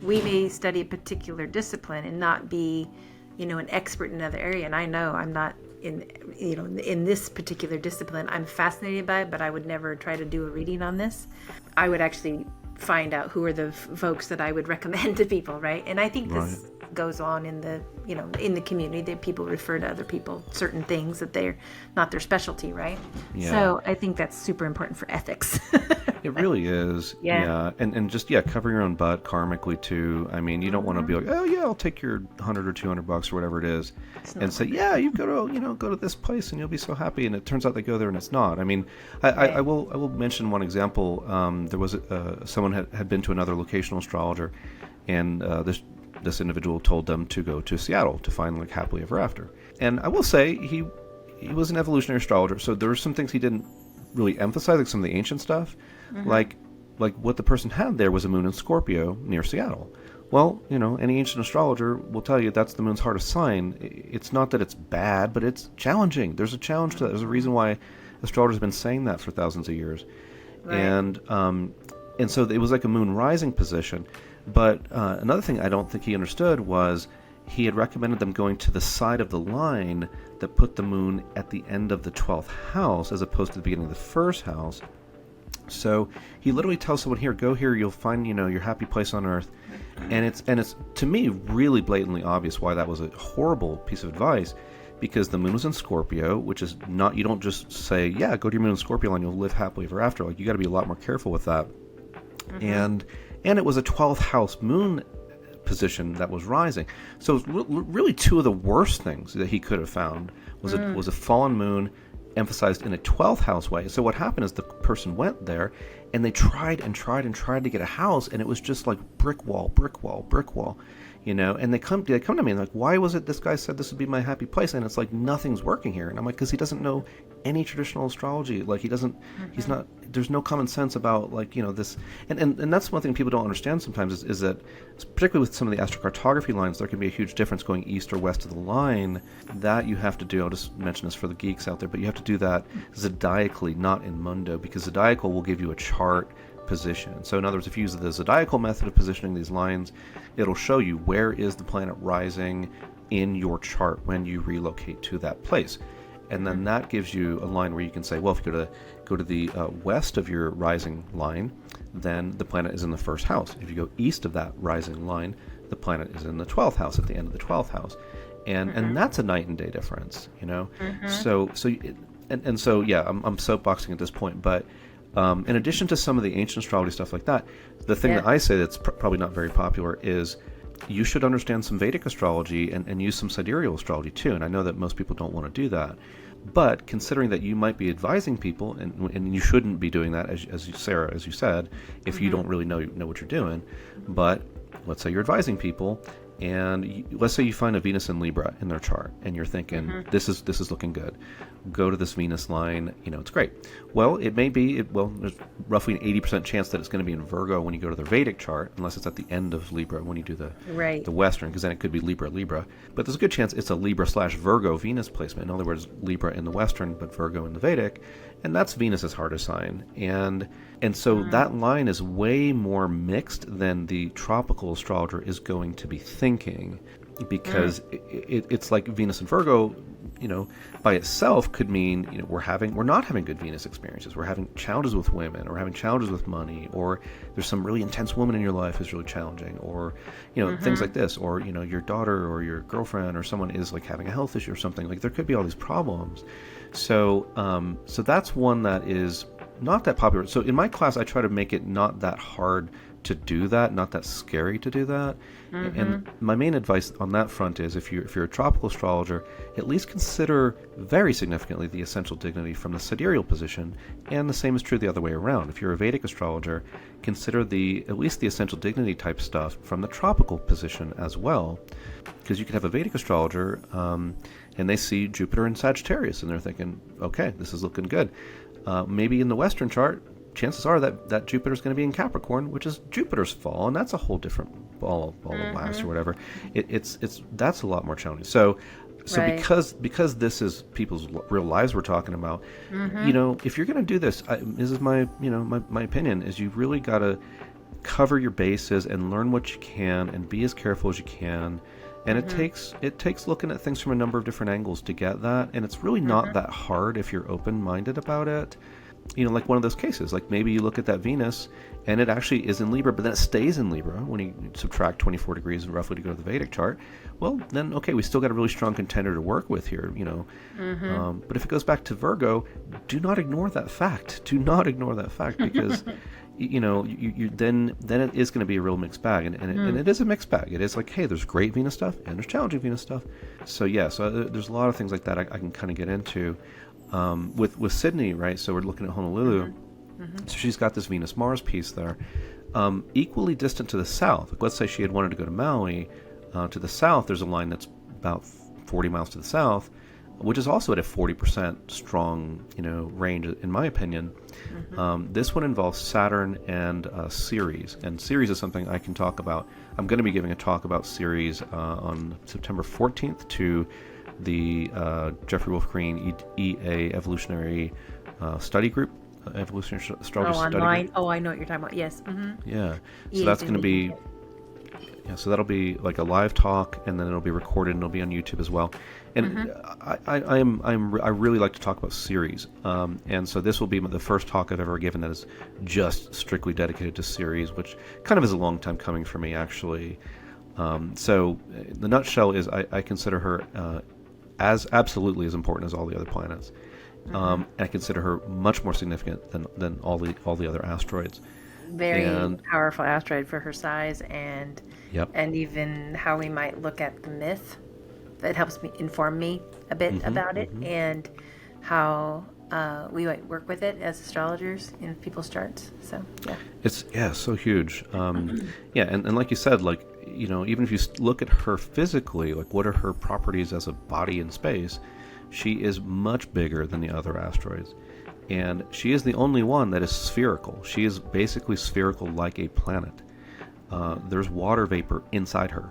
We may study a particular discipline and not be, an expert in another area. And I know I'm not in this particular discipline. I'm fascinated by it, but I would never try to do a reading on this. I would actually find out who are the folks that I would recommend to people, right? And I think this goes on in the, in the community, that people refer to other people certain things that they're not their specialty, right? Yeah. So I think that's super important for ethics. It really is. Yeah. And just, cover your own butt karmically too. I mean, you don't want to be like, oh yeah, I'll take your $100 or $200 or whatever it is, and say, yeah, you go to this place and you'll be so happy. And it turns out they go there and it's not. I mean, I will mention one example. There was someone had been to another locational astrologer, and this individual told them to go to Seattle to find like happily ever after. And I will say he was an evolutionary astrologer, so there were some things he didn't really emphasize, like some of the ancient stuff. Like what the person had there was a moon in Scorpio near Seattle. Well, any ancient astrologer will tell you that's the moon's hardest sign. It's not that it's bad, but it's challenging. There's a challenge to that. There's a reason why astrologers have been saying that for thousands of years. Right. And so it was like a moon rising position. But another thing I don't think he understood was he had recommended them going to the side of the line that put the moon at the end of the 12th house as opposed to the beginning of the first house. So he literally tells someone, here, go here, you'll find, your happy place on earth. And it's to me really blatantly obvious why that was a horrible piece of advice, because the moon was in Scorpio, which is not, you don't just say, yeah, go to your moon in Scorpio and you'll live happily ever after. Like, you got to be a lot more careful with that. And it was a 12th house moon position that was rising. So really two of the worst things that he could have found was a fallen moon emphasized in a 12th house way. So what happened is the person went there and they tried to get a house, and it was just like brick wall, and they come to me and like, why was it this guy said this would be my happy place, and it's like nothing's working here. And I'm like, because he doesn't know any traditional astrology. Like, he doesn't, he's not, there's no common sense about like, this, and that's one thing people don't understand sometimes is that, particularly with some of the astro-cartography lines, there can be a huge difference going east or west of the line. That you have to do, I'll just mention this for the geeks out there, but you have to do that zodiacally, not in mundo, because zodiacal will give you a chart position. So in other words, if you use the zodiacal method of positioning these lines, it'll show you where is the planet rising in your chart when you relocate to that place. And then that gives you a line where you can say, well, if you go to the west of your rising line, then the planet is in the first house. If you go east of that rising line, the planet is in the 12th house, at the end of the 12th house. And that's a night and day difference, So I'm soapboxing at this point, but in addition to some of the ancient astrology stuff like that, the thing that I say that's probably not very popular is you should understand some Vedic astrology and use some sidereal astrology too. And I know that most people don't want to do that. But considering that you might be advising people, and you shouldn't be doing that, as you, Sarah, as you said, if you don't really know what you're doing. But let's say you're advising people, and let's say you find a Venus in Libra in their chart, and you're thinking, this is looking good. Go to this Venus line, it's great. Well, it may be, there's roughly an 80% chance that it's going to be in Virgo when you go to their Vedic chart, unless it's at the end of Libra when you do the Western, because then it could be Libra. But there's a good chance it's a Libra/Virgo Venus placement. In other words, Libra in the Western, but Virgo in the Vedic, and that's Venus's hardest sign. And so that line is way more mixed than the tropical astrologer is going to be thinking, because it's like Venus and Virgo, by itself could mean, we're not having good Venus experiences. We're having challenges with women, or having challenges with money, or there's some really intense woman in your life who's really challenging, or, things like this, or, your daughter or your girlfriend or someone is like having a health issue or something. Like, there could be all these problems. So that's one that is not that popular. So in my class, I try to make it not that hard to do that, not that scary to do that. And my main advice on that front is, if you're a tropical astrologer, at least consider very significantly the essential dignity from the sidereal position, and the same is true the other way around. If you're a Vedic astrologer, consider at least the essential dignity type stuff from the tropical position as well, because you could have a Vedic astrologer and they see Jupiter in Sagittarius and they're thinking, okay, this is looking good. Maybe in the Western chart, chances are that Jupiter's going to be in Capricorn, which is Jupiter's fall, and that's a whole different ball of wax or whatever. That's a lot more challenging. So because this is people's real lives we're talking about, if you're going to do this, this is my opinion, is you really got to cover your bases and learn what you can and be as careful as you can. And it takes looking at things from a number of different angles to get that, and it's really not that hard if you're open-minded about it. like one of those cases, like maybe you look at that Venus and it actually is in Libra, but then it stays in Libra when you subtract 24 degrees roughly to go to the Vedic chart. Well, then, okay, we still got a really strong contender to work with here, But if it goes back to Virgo, do not ignore that fact. Do not ignore that fact, because, then it is going to be a real mixed bag. And it is a mixed bag. It is like, hey, there's great Venus stuff and there's challenging Venus stuff. So, there's a lot of things like that I can kind of get into. With Sydney, right? So we're looking at Honolulu. So she's got this Venus-Mars piece there. Equally distant to the south. Like, let's say she had wanted to go to Maui. To the south, there's a line that's about 40 miles to the south, which is also at a 40% strong, range, in my opinion. This one involves Saturn and Ceres. And Ceres is something I can talk about. I'm going to be giving a talk about Ceres on September 14th to the Jeffrey Wolf Green EA Evolutionary Study Group. Evolutionary Astrology Study online. Group. Oh, I know what you're talking about. Yes. Yeah. So that's going to be... Yeah, so that'll be like a live talk, and then it'll be recorded, and it'll be on YouTube as well. And I really like to talk about Ceres, and so this will be the first talk I've ever given that is just strictly dedicated to Ceres, which kind of is a long time coming for me, actually. So the nutshell is I consider her as absolutely as important as all the other planets. And I consider her much more significant than all the other asteroids. Very powerful asteroid for her size, and even how we might look at the myth. That helps me inform me a bit about it, and how we might work with it as astrologers in people's charts. So it's so huge. And like you said, like even if you look at her physically, like what are her properties as a body in space, she is much bigger than the other asteroids. And she is the only one that is spherical. She is basically spherical like a planet. There's water vapor inside her.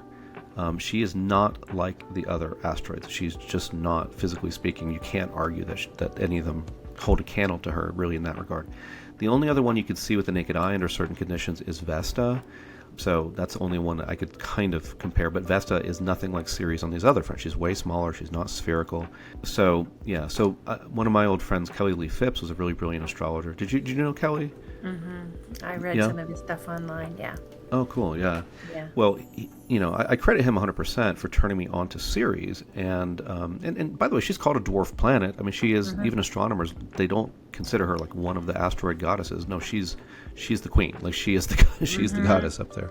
She is not like the other asteroids. She's just not, physically speaking. You can't argue that any of them hold a candle to her, really, in that regard. The only other one you could see with the naked eye under certain conditions is Vesta. So that's the only one that I could kind of compare. But Vesta is nothing like Ceres on these other fronts. She's way smaller. She's not spherical. So, one of my old friends, Kelly Lee Phipps, was a really brilliant astrologer. Did you know Kelly? I read some of his stuff online, Oh, cool, yeah. Well, I credit him 100% for turning me on to Ceres. And by the way, she's called a dwarf planet. I mean, she is, even astronomers, they don't consider her like one of the asteroid goddesses. No, she's the queen. Like, she's the goddess up there.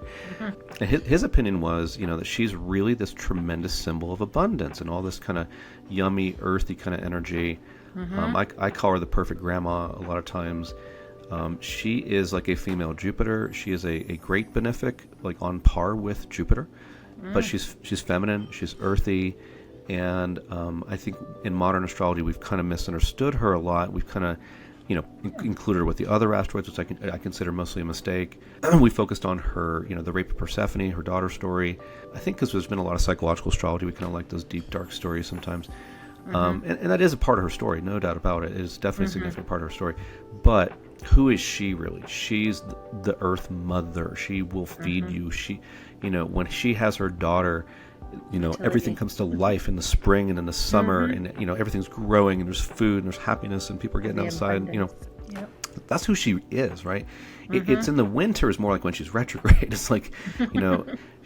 And his opinion was, that she's really this tremendous symbol of abundance and all this kind of yummy, earthy kind of energy. I call her the perfect grandma a lot of times. She is like a female Jupiter. She is a great benefic, like on par with Jupiter, but she's feminine, she's earthy, and I think in modern astrology we've kind of misunderstood her a lot. We've kind of, included her with the other asteroids, which I consider mostly a mistake. We focused on her, the rape of Persephone, her daughter story. I think because there's been a lot of psychological astrology, we kind of like those deep, dark stories sometimes. And that is a part of her story, no doubt about it. It is definitely a significant part of her story. But who is she really? She's the Earth Mother. She will feed you. She, when she has her daughter, everything comes to life in the spring and in the summer, and everything's growing, and there's food and there's happiness, and people are getting outside. That's who she is, right? It's in the winter is more like when she's retrograde. It's like,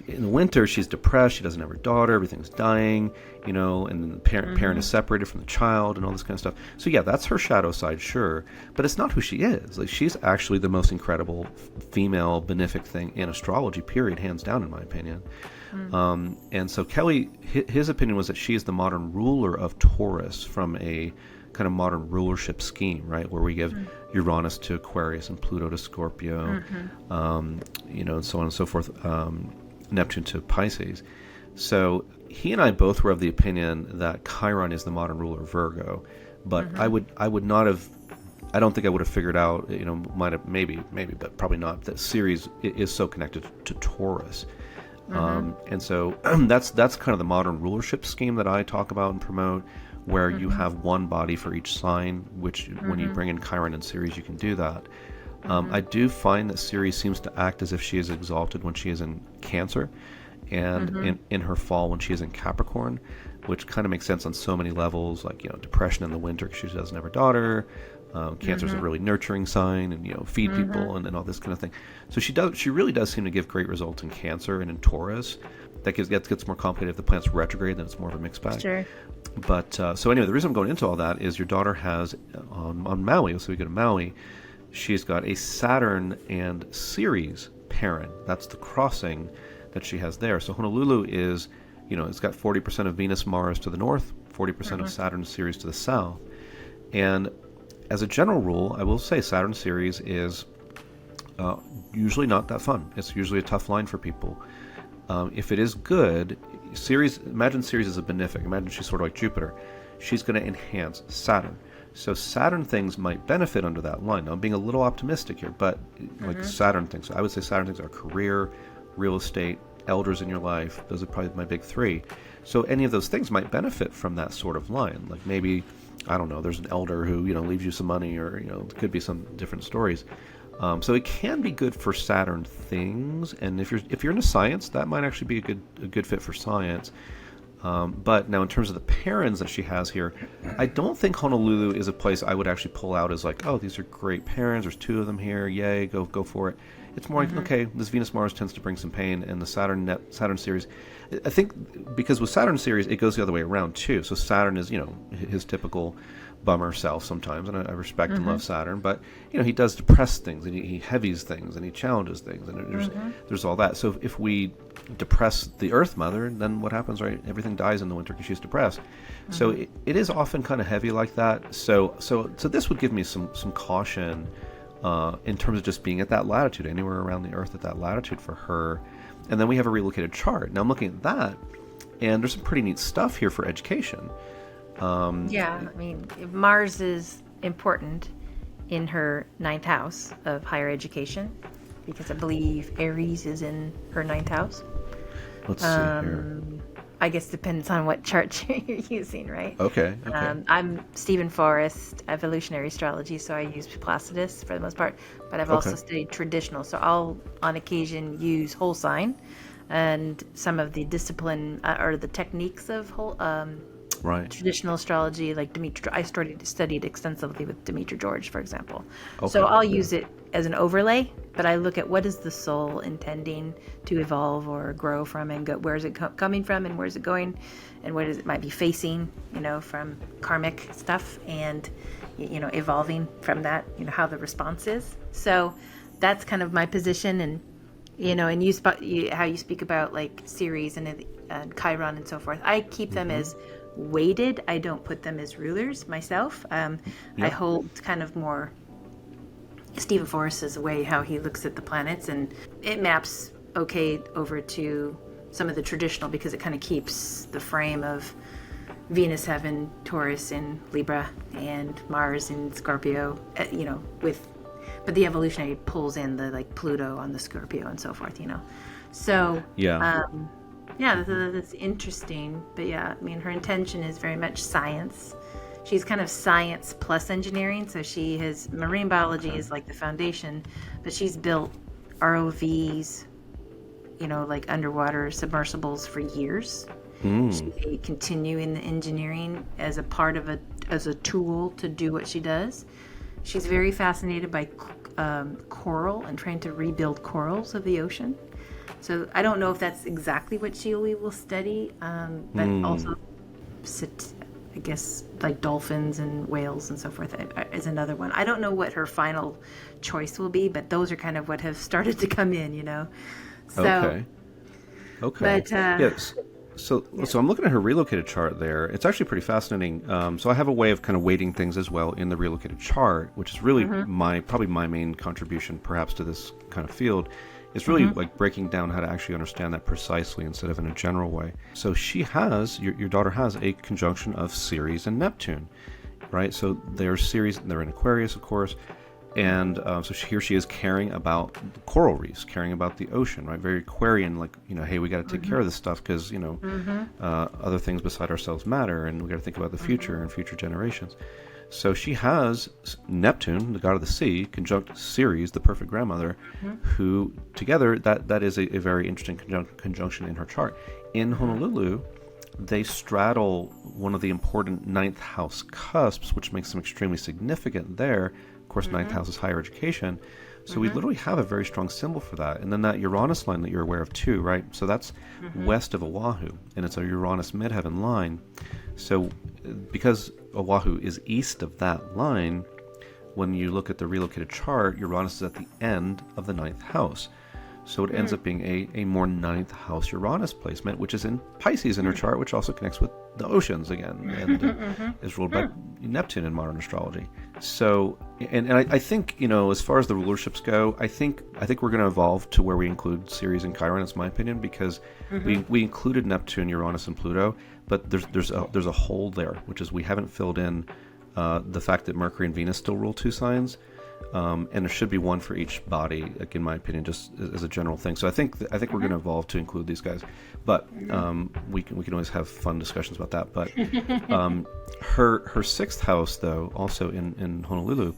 in the winter she's depressed. She doesn't have her daughter. Everything's dying, and the parent is separated from the child and all this kind of stuff. So that's her shadow side, sure, but it's not who she is. Like, she's actually the most incredible female benefic thing in astrology, period, hands down, in my opinion. And so Kelly, his opinion was that she is the modern ruler of Taurus from a kind of modern rulership scheme, right, where we give Uranus to Aquarius and Pluto to Scorpio, and so on and so forth, Neptune to Pisces. So he and I both were of the opinion that Chiron is the modern ruler of Virgo, but I don't think I would have figured out, might have, maybe, but probably not, that Ceres is so connected to Taurus. And so that's kind of the modern rulership scheme that I talk about and promote, where you have one body for each sign, which when you bring in Chiron and Ceres, you can do that. I do find that Ceres seems to act as if she is exalted when she is in Cancer, and in her fall when she is in Capricorn, which kind of makes sense on so many levels, like depression in the winter because she doesn't have her daughter, Cancer's a really nurturing sign, and feed people and all this kind of thing. So she really does seem to give great results in Cancer and in Taurus. That gets more complicated if the planet's retrograde, then it's more of a mixed bag. Sure. But so anyway, the reason I'm going into all that is your daughter has on Maui. So we go to Maui. She's got a Saturn and Ceres parent. That's the crossing that she has there. So Honolulu is, it's got 40% of Venus, Mars to the north, 40% of Saturn, Ceres to the south. And as a general rule, I will say Saturn, Ceres is usually not that fun. It's usually a tough line for people. If it is good, imagine Ceres is a benefic. Imagine she's sort of like Jupiter. She's going to enhance Saturn. So Saturn things might benefit under that line. Now, I'm being a little optimistic here, but like Saturn things. So I would say Saturn things are career, real estate, elders in your life. Those are probably my big three. So any of those things might benefit from that sort of line. Like maybe, I don't know, there's an elder who, leaves you some money, or, it could be some different stories. So it can be good for Saturn things, and if you're into science, that might actually be a good fit for science. But now in terms of the parents that she has here, I don't think Honolulu is a place I would actually pull out as like, oh, these are great parents. There's 2 of them here. Yay, go for it. It's more like, okay, this Venus Mars tends to bring some pain, and the Saturn series, I think because with Saturn series it goes the other way around too. So Saturn is his typical bummer self sometimes, and I respect and love Saturn, but he does depress things, and he heavies things, and he challenges things, and there's all that. So if we depress the Earth Mother, then what happens, right? Everything dies in the winter because she's depressed. So it is often kind of heavy like that. So this would give me some caution in terms of just being at that latitude, anywhere around the Earth at that latitude for her. And then we have a relocated chart. Now I'm looking at that, and there's some pretty neat stuff here for education. Mars is important in her 9th house of higher education, because I believe Aries is in her 9th house. Let's see here. I guess depends on what chart you're using, right? Okay. I'm Stephen Forrest, evolutionary astrology, so I use Placidus for the most part, but I've also studied traditional, so I'll on occasion use whole sign and some of the discipline or the techniques of traditional astrology, like I studied extensively with Demetra George, for example. So I'll use it as an overlay, but I look at what is the soul intending to evolve or grow from, and where is it coming from, and where is it going, and what it might be facing, from karmic stuff, and evolving from that, how the response is. So that's kind of my position, and how you speak about like Ceres and Chiron and so forth. I keep them as weighted. I don't put them as rulers myself. I hold kind of more Stephen Forrest's way, how he looks at the planets, and it maps over to some of the traditional, because it kind of keeps the frame of Venus having Taurus in Libra and Mars in Scorpio, but the evolutionary pulls in the like Pluto on the Scorpio and so forth, So that's interesting. But her intention is very much science. She's kind of science plus engineering. So she has marine biology is like the foundation, but she's built ROVs, like underwater submersibles for years. She continue in the engineering as a part of as a tool to do what she does. She's very fascinated by coral and trying to rebuild corals of the ocean. So I don't know if that's exactly what she will study, but also, I guess, like dolphins and whales and so forth is another one. I don't know what her final choice will be, but those are kind of what have started to come in, So, okay. But, yes. So I'm looking at her relocated chart there. It's actually pretty fascinating. So I have a way of kind of weighting things as well in the relocated chart, which is really probably my main contribution perhaps to this kind of field. It's really like breaking down how to actually understand that precisely instead of in a general way. So she has, your daughter has a conjunction of Ceres and Neptune, right? So they're Ceres, they're in Aquarius, of course. And so here she is caring about the coral reefs, caring about the ocean, right? Very Aquarian, like, hey, we got to take care of this stuff because, other things beside ourselves matter, and we got to think about the future and future generations. So she has Neptune, the god of the sea, conjunct Ceres, the perfect grandmother, who together, that is a very interesting conjunction in her chart. In Honolulu, they straddle one of the important ninth house cusps, which makes them extremely significant there. Of course, ninth house is higher education. So we literally have a very strong symbol for that. And then that Uranus line that you're aware of too, right? So that's west of Oahu, and it's a Uranus midheaven line. So because Oahu is east of that line, when you look at the relocated chart, Uranus is at the end of the ninth house. So it ends up being a more ninth house Uranus placement, which is in Pisces in her chart, which also connects with the oceans again, and is ruled by Neptune in modern astrology. So, and I think, as far as the rulerships go, I think we're going to evolve to where we include Ceres and Chiron. It's my opinion, because we included Neptune, Uranus, and Pluto, but there's a hole there, which is we haven't filled in the fact that Mercury and Venus still rule two signs. And there should be one for each body, like in my opinion, just as a general thing. So I think we're going to evolve to include these guys, but we can always have fun discussions about that. But her sixth house, though, also in Honolulu,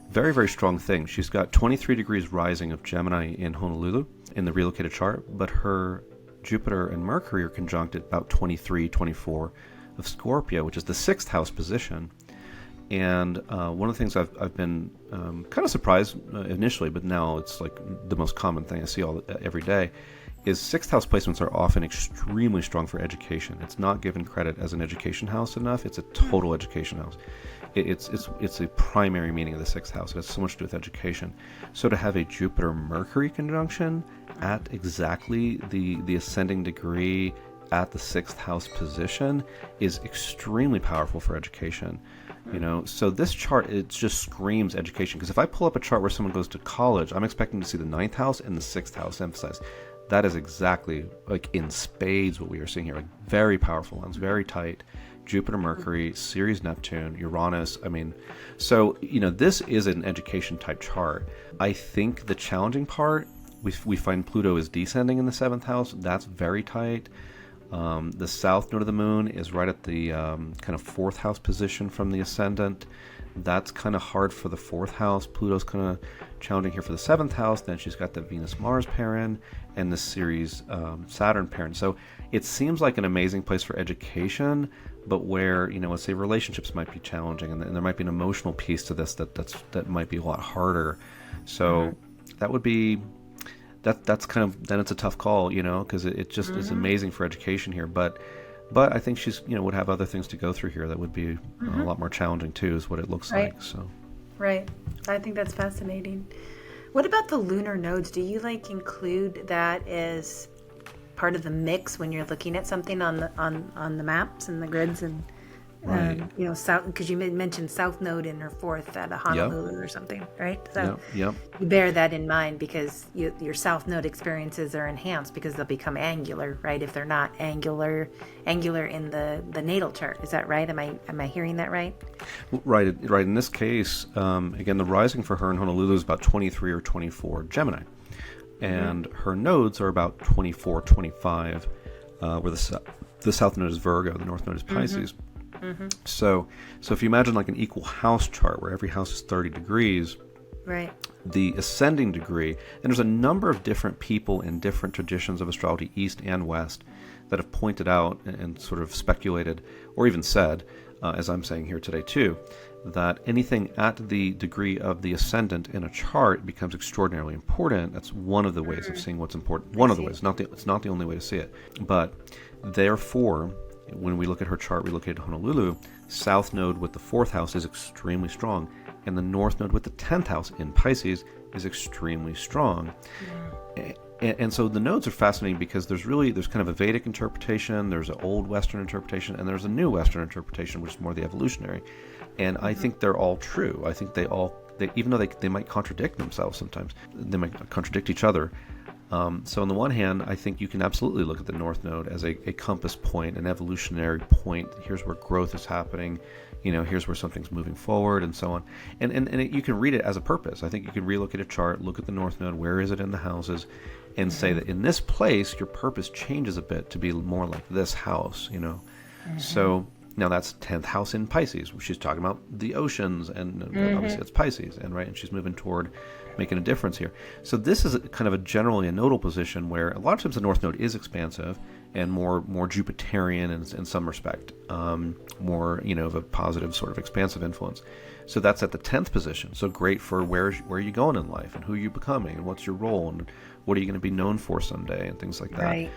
very, very strong thing. She's got 23 degrees rising of Gemini in Honolulu in the relocated chart, but her Jupiter and Mercury are conjunct at about 23, 24 of Scorpio, which is the sixth house position. And one of the things I've been kind of surprised initially, but now it's like the most common thing I see every day, is sixth house placements are often extremely strong for education. It's not given credit as an education house enough. It's a total education house. It's a primary meaning of the sixth house. It has so much to do with education. So to have a Jupiter-Mercury conjunction at exactly the ascending degree at the sixth house position is extremely powerful for education. So this chart, it just screams education, because if I pull up a chart where someone goes to college, I'm expecting to see the ninth house and the sixth house emphasized. That is exactly, like in spades, what we are seeing here. Like very powerful ones, very tight. Jupiter, Mercury, Ceres, Neptune, Uranus. So this is an education type chart. I think the challenging part, we find Pluto is descending in the seventh house. That's very tight. The south node of the moon is right at the kind of fourth house position from the ascendant. That's kind of hard for the fourth house. Pluto's kind of challenging here for the seventh house. Then she's got the Venus-Mars pairing and the Ceres Saturn pairing. So it seems like an amazing place for education, but where, let's say relationships might be challenging, and there might be an emotional piece to this that might be a lot harder. So that would be... That's kind of, then it's a tough call, because it just is amazing for education here. But I think she's, would have other things to go through here that would be a lot more challenging too, is what it looks like. So. Right. I think that's fascinating. What about the lunar nodes? Do you include that as part of the mix when you're looking at something on the maps and the grids and south, because you mentioned south node in her fourth at a Honolulu or something, right? So you bear that in mind, because your south node experiences are enhanced because they'll become angular, right? If they're not angular in the natal chart, is that right? Am I hearing that right? Right. In this case, again, the rising for her in Honolulu is about 23 or 24 Gemini, and her nodes are about 24, 25, where the south node is Virgo, the north node is Pisces. So if you imagine like an equal house chart where every house is 30 degrees, right? The ascending degree, and there's a number of different people in different traditions of astrology, East and West, that have pointed out and sort of speculated, or even said, as I'm saying here today too, that anything at the degree of the ascendant in a chart becomes extraordinarily important. That's one of the ways of seeing what's important. One of the ways, it's not the only way to see it. But therefore, when we look at her chart, we look at Honolulu, south node with the fourth house is extremely strong, and the north node with the 10th house in Pisces is extremely strong. And so the nodes are fascinating because there's kind of a Vedic interpretation, there's an old Western interpretation, and there's a new Western interpretation, which is more the evolutionary. And I think they're all true. I think they even though they might contradict themselves sometimes, they might contradict each other. So on the one hand, I think you can absolutely look at the North Node as a compass point, an evolutionary point. Here's where growth is happening. Here's where something's moving forward, and so on. And you can read it as a purpose. I think you can relocate a chart, look at the North Node, where is it in the houses, and say that in this place, your purpose changes a bit to be more like this house, So now that's 10th house in Pisces. She's talking about the oceans, and obviously it's Pisces, and she's moving toward making a difference here. So this is kind of generally a nodal position where a lot of times the North Node is expansive, and more Jupiterian in some respect, more of a positive sort of expansive influence. So that's at the 10th position. So great for where are you going in life, and who are you becoming, and what's your role, and what are you going to be known for someday, and things like that. Right.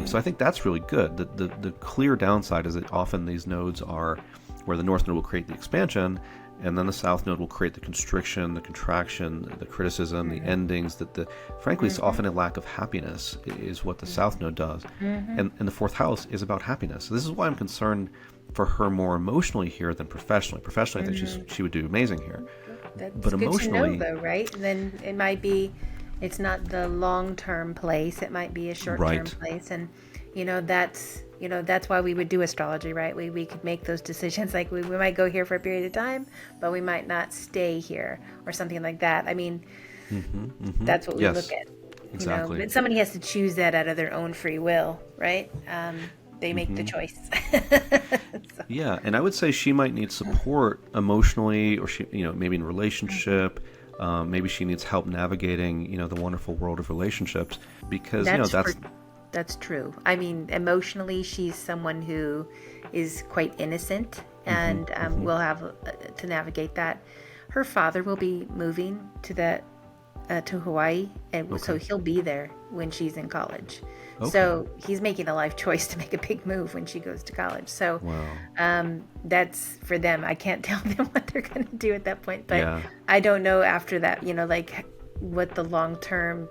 So I think that's really good. The clear downside is that often these nodes are where the North Node will create the expansion, and then the South Node will create the constriction, the contraction, the criticism, the endings. Frankly, it's often a lack of happiness is what the South Node does. And the fourth house is about happiness. So this is why I'm concerned for her more emotionally here than professionally. Professionally, I think she would do amazing here. That's but good emotionally, to know, though, right? And then it might be, it's not the long-term place. It might be a short-term place. And, that's why we would do astrology, right? We could make those decisions. Like we might go here for a period of time, but we might not stay here or something like that. I mean, that's what we look at. Exactly. But somebody has to choose that out of their own free will, right? They make the choice. So. Yeah, and I would say she might need support emotionally, or she, maybe in relationship. Maybe she needs help navigating, the wonderful world of relationships, because that's true. I mean, emotionally, she's someone who is quite innocent, and will have to navigate that. Her father will be moving to Hawaii, and so he'll be there when she's in college. So he's making a life choice to make a big move when she goes to college. So that's for them. I can't tell them what they're going to do at that point, but I don't know after that, like what the long term,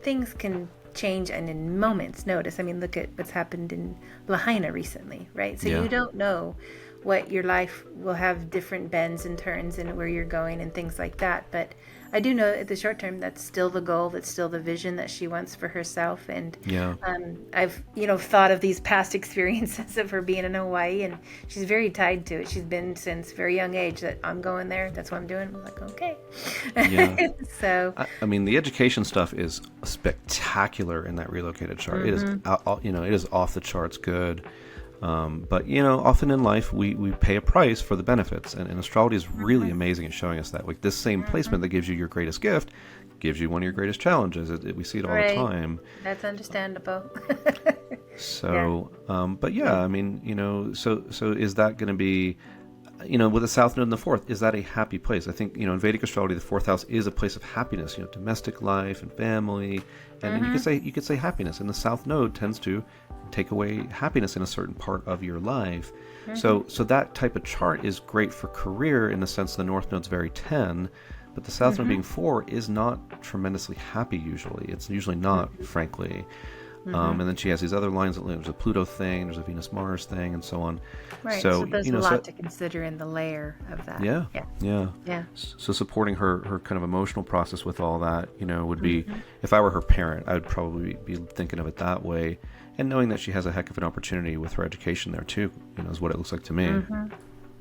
things can change and in moments notice. I mean, look at what's happened in Lahaina recently, right? So you don't know what your life will have, different bends and turns and where you're going and things like that. But I do know at the short term, that's still the goal. That's still the vision that she wants for herself. And I've, thought of these past experiences of her being in Hawaii, and she's very tied to it. She's been since very young age that I'm going there. That's what I'm doing. I'm like, okay. Yeah. So, I mean, the education stuff is spectacular in that relocated chart. It is, it is off the charts good. But often in life we pay a price for the benefits, and astrology is really amazing at showing us that. Like this same placement that gives you your greatest gift gives you one of your greatest challenges. We see it all the time. That's understandable. So, but I mean, so is that going to be, with the South Node in the fourth, is that a happy place? I think, in Vedic astrology, the fourth house is a place of happiness, domestic life and family. And then you could say happiness, and the South Node tends to take away happiness in a certain part of your life. So that type of chart is great for career in the sense the North Node's very 10, but the South Node being 4 is not tremendously happy usually. It's usually not, frankly. And then she has these other lines. There's a Pluto thing, there's a Venus-Mars thing, and so on. Right, so there's a lot to consider in the layer of that. Yeah. So supporting her kind of emotional process with all that, would be, if I were her parent, I would probably be thinking of it that way. And knowing that she has a heck of an opportunity with her education there too, is what it looks like to me.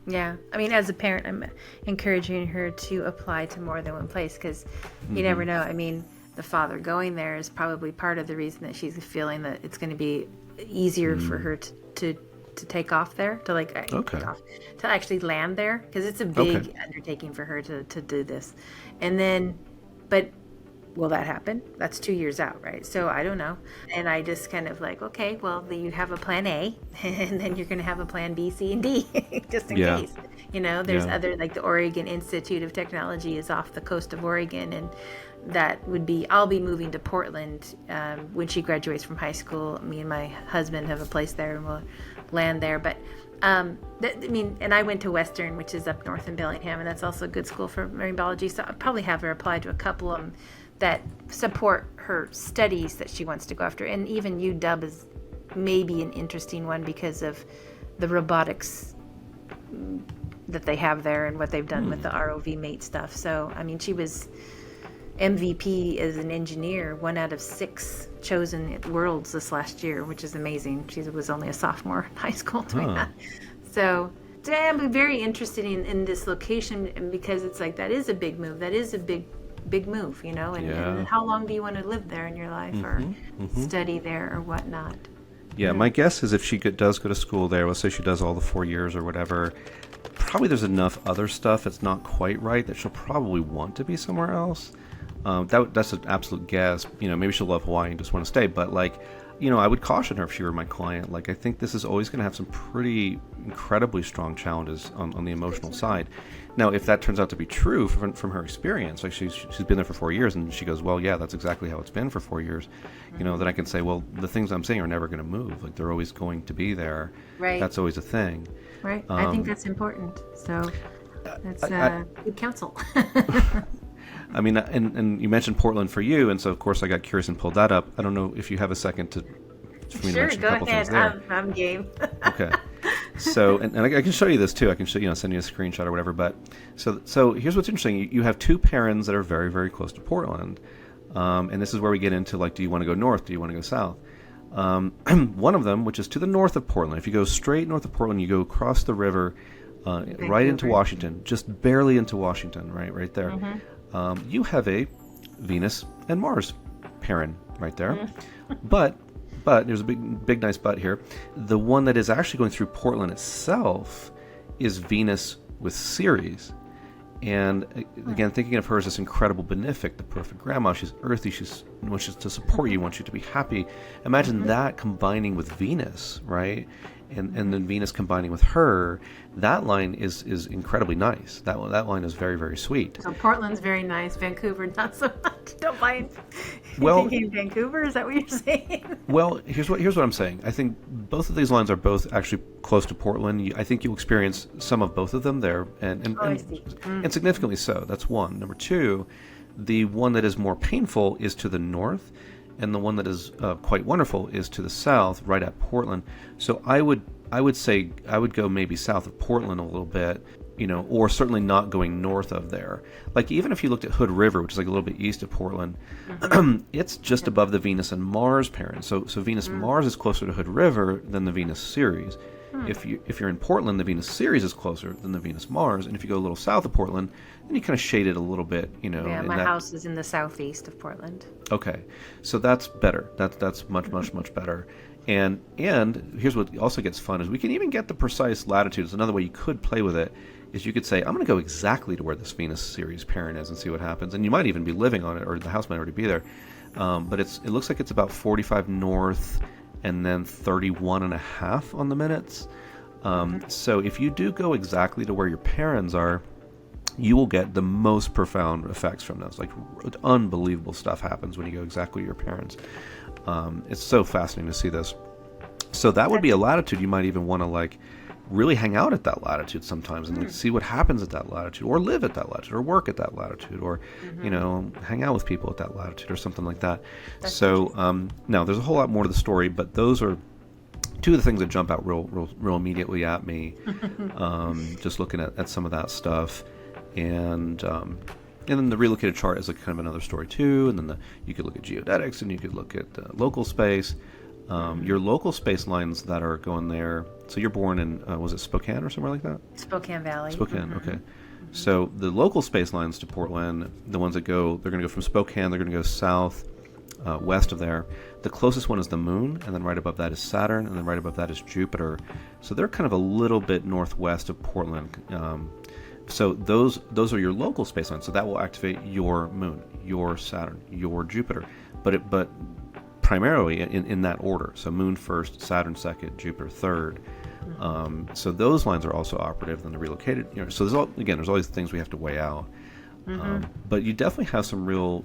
Yeah. I mean, as a parent, I'm encouraging her to apply to more than one place, because you never know. I mean, the father going there is probably part of the reason that she's feeling that it's going to be easier for her to take off there, to to actually land there, because it's a big undertaking for her to do this. And then, but will that happen? That's 2 years out, right? So I don't know. And I just kind of like, okay, well, you have a plan A, and then you're going to have a plan B, C, and D, just in case. There's other, like the Oregon Institute of Technology is off the coast of Oregon, and that would be, I'll be moving to Portland when she graduates from high school. Me and my husband have a place there, and we'll land there. But and I went to Western, which is up north in Bellingham, and that's also a good school for marine biology. So I'll probably have her apply to a couple of them that support her studies that she wants to go after. And even UW is maybe an interesting one because of the robotics that they have there and what they've done with the ROV mate stuff. So, I mean, she was MVP as an engineer, 1 out of 6 chosen at Worlds this last year, which is amazing. She was only a sophomore in high school doing that. So I'm very interested in this location, because it's like, that is a big move. That is a big move, and how long do you want to live there in your life or study there or whatnot? Yeah, my guess is if she does go to school there, let's say she does all the 4 years or whatever, probably there's enough other stuff that's not quite right that she'll probably want to be somewhere else. That's an absolute guess. Maybe she'll love Hawaii and just want to stay, but I would caution her if she were my client. Like, I think this is always going to have some pretty incredibly strong challenges on the emotional side. Now, if that turns out to be true from her experience, like she's been there for 4 years and she goes, well, yeah, that's exactly how it's been for 4 years, then I can say, well, the things I'm saying are never going to move. Like, they're always going to be there. Right. That's always a thing. Right. I think that's important. So that's good counsel. I mean, and you mentioned Portland for you, and so of course I got curious and pulled that up. I don't know if you have a second for me to mention a couple things there. Sure, go ahead. I'm game. Okay. So, and I can show you this too. I can show send you a screenshot or whatever. But so here's what's interesting. You have two parents that are very, very close to Portland, and this is where we get into, like, do you want to go north? Do you want to go south? One of them, which is to the north of Portland. If you go straight north of Portland, you go across the river, right into Washington, just barely into Washington, right there. Mm-hmm. You have a Venus and Mars pairing right there. But there's a big nice but here. The one that is actually going through Portland itself is Venus with Ceres. And again, thinking of her as this incredible benefic, the perfect grandma. She's earthy. She wants to support you, wants you to be happy. Imagine that combining with Venus, right? And then Venus combining with her. That line is incredibly nice. That line is very, very sweet. So Portland's very nice. Vancouver, not so much. Don't mind. Well, thinking Vancouver, is that what you're saying? Well, here's what I'm saying. I think both of these lines are both actually close to Portland. I think you'll experience some of both of them there, and significantly so. That's one. Number two, the one that is more painful is to the north, and the one that is quite wonderful is to the south, right at Portland. So I would say I would go maybe south of Portland a little bit, or certainly not going north of there. Like, even if you looked at Hood River, which is like a little bit east of Portland, it's just above the Venus and Mars pairing. So Venus Mars is closer to Hood River than the Venus Ceres. If you're in Portland, the Venus Ceres is closer than the Venus Mars, and if you go a little south of Portland, then you kind of shade it a little bit, Yeah, my house is in the southeast of Portland. Okay, so that's better. That's much better. And here's what also gets fun is we can even get the precise latitudes. Another way you could play with it is you could say, I'm going to go exactly to where this Venus Ceres pairing is and see what happens. And you might even be living on it, or the house might already be there. But it looks like it's about 45 north and then 31 and a half on the minutes. So if you do go exactly to where your parents are, you will get the most profound effects from those. Like, unbelievable stuff happens when you go exactly to your parents. It's so fascinating to see this. So that would be a latitude you might even want to, like, really hang out at that latitude sometimes and like, see what happens at that latitude, or live at that latitude, or work at that latitude, or hang out with people at that latitude, or something like that. Now there's a whole lot more to the story, but those are two of the things that jump out real immediately at me. Just looking at some of that stuff, and then the relocated chart is like kind of another story too. And then you could look at geodetics, and you could look at local space. Your local space lines that are going there. So you're born in, was it Spokane or somewhere like that? Spokane Valley. Spokane, okay. So the local space lines to Portland, the ones that they're going to go from Spokane, they're going to go south, west of there. The closest one is the moon, and then right above that is Saturn, and then right above that is Jupiter. So they're kind of a little bit northwest of Portland. So those are your local space lines. So that will activate your moon, your Saturn, your Jupiter. But primarily in that order. So moon first, Saturn second, Jupiter third. So those lines are also operative. Then the relocated. So there's all these things we have to weigh out. But you definitely have some real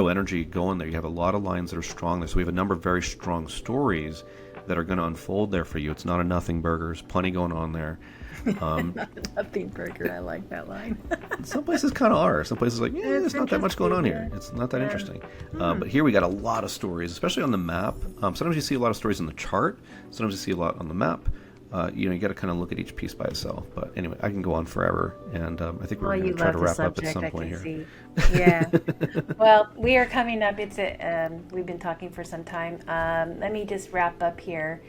energy going there. You have a lot of lines that are strong there. So we have a number of very strong stories that are going to unfold there for you. It's not a nothing burger. There's plenty going on there. Nothing burger. I like that line. Some places kind of are. Some places like, there's not that much going on here. It's not that interesting. But here we got a lot of stories, especially on the map. Sometimes you see a lot of stories in the chart. Sometimes you see a lot on the map. You got to kind of look at each piece by itself. But anyway, I can go on forever, and I think we're going to try to wrap up at some point here. See. Yeah. Well, we are coming up. We've been talking for some time. Let me just wrap up here.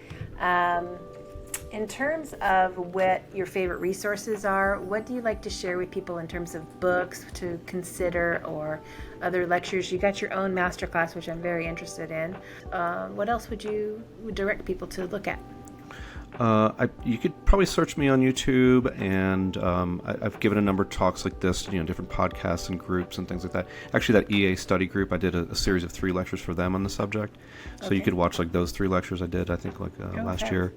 In terms of what your favorite resources are, what do you like to share with people in terms of books to consider or other lectures? You got your own masterclass, which I'm very interested in. What else would you direct people to look at? You could probably search me on YouTube, and I've given a number of talks like this, different podcasts and groups and things like that. Actually, that EA study group, I did a series of 3 lectures for them on the subject. So you could watch like those 3 lectures I did, I think, last year.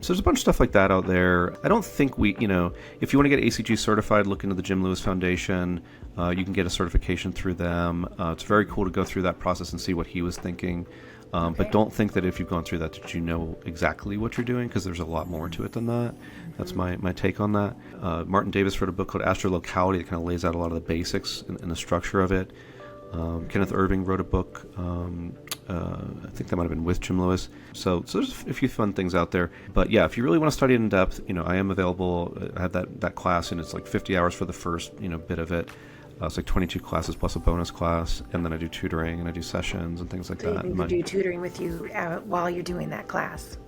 So there's a bunch of stuff like that out there. I don't think if you want to get ACG certified, look into the Jim Lewis Foundation. You can get a certification through them. It's very cool to go through that process and see what he was thinking. But don't think that if you've gone through that you know exactly what you're doing, because there's a lot more to it than that. That's my take on that. Martin Davis wrote a book called Astro-Locality that kind of lays out a lot of the basics and the structure of it. Kenneth Irving wrote a book. I think that might have been with Jim Lewis. So there's a few fun things out there. But yeah, if you really want to study it in depth, I am available. I have that class, and it's like 50 hours for the first bit of it. It's like 22 classes plus a bonus class, and then I do tutoring and I do sessions and things like that. So you do tutoring with you while you're doing that class.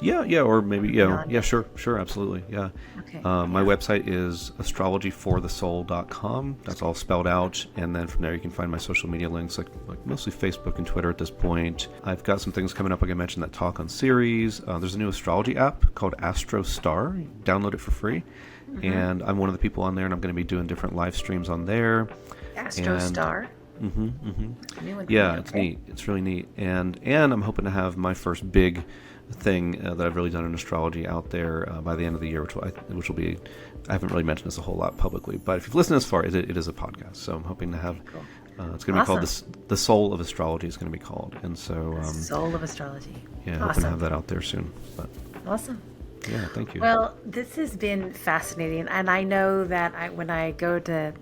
Yeah, or maybe sure, absolutely, yeah. Okay. My website is astrologyforthesoul.com. That's all spelled out, and then from there you can find my social media links, like mostly Facebook and Twitter at this point. I've got some things coming up, like I mentioned, that talk on series. There's a new astrology app called Astro Star. Download it for free. And I'm one of the people on there, and I'm going to be doing different live streams on there. Astro Star. Yeah, it's neat. It's really neat. And I'm hoping to have my first big thing that I've really done in astrology out there by the end of the year, which will be, I haven't really mentioned this a whole lot publicly, but if you've listened this far, it is a podcast. So I'm hoping to have, it's going to be called The Soul of Astrology is going to be called. And so, Soul of Astrology. Yeah, hoping to have that out there soon. But awesome. Yeah, thank you. Well, this has been fascinating, and I know that when I go to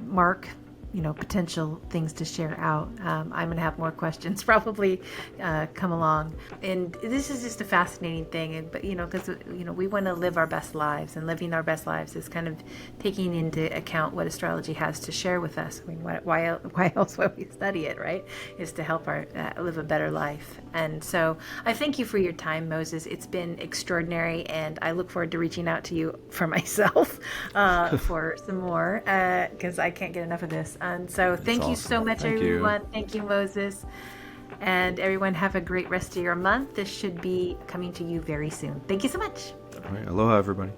mark, potential things to share out, I'm going to have more questions probably come along. And this is just a fascinating thing, but because we want to live our best lives, and living our best lives is kind of taking into account what astrology has to share with us. I mean, why else would we study it, right? Is to help our live a better life. And so I thank you for your time, Moses. It's been extraordinary, and I look forward to reaching out to you for myself for some more, because I can't get enough of this. And so thank you so much, everyone. Thank you, Moses. And everyone, have a great rest of your month. This should be coming to you very soon. Thank you so much. All right. Aloha, everybody.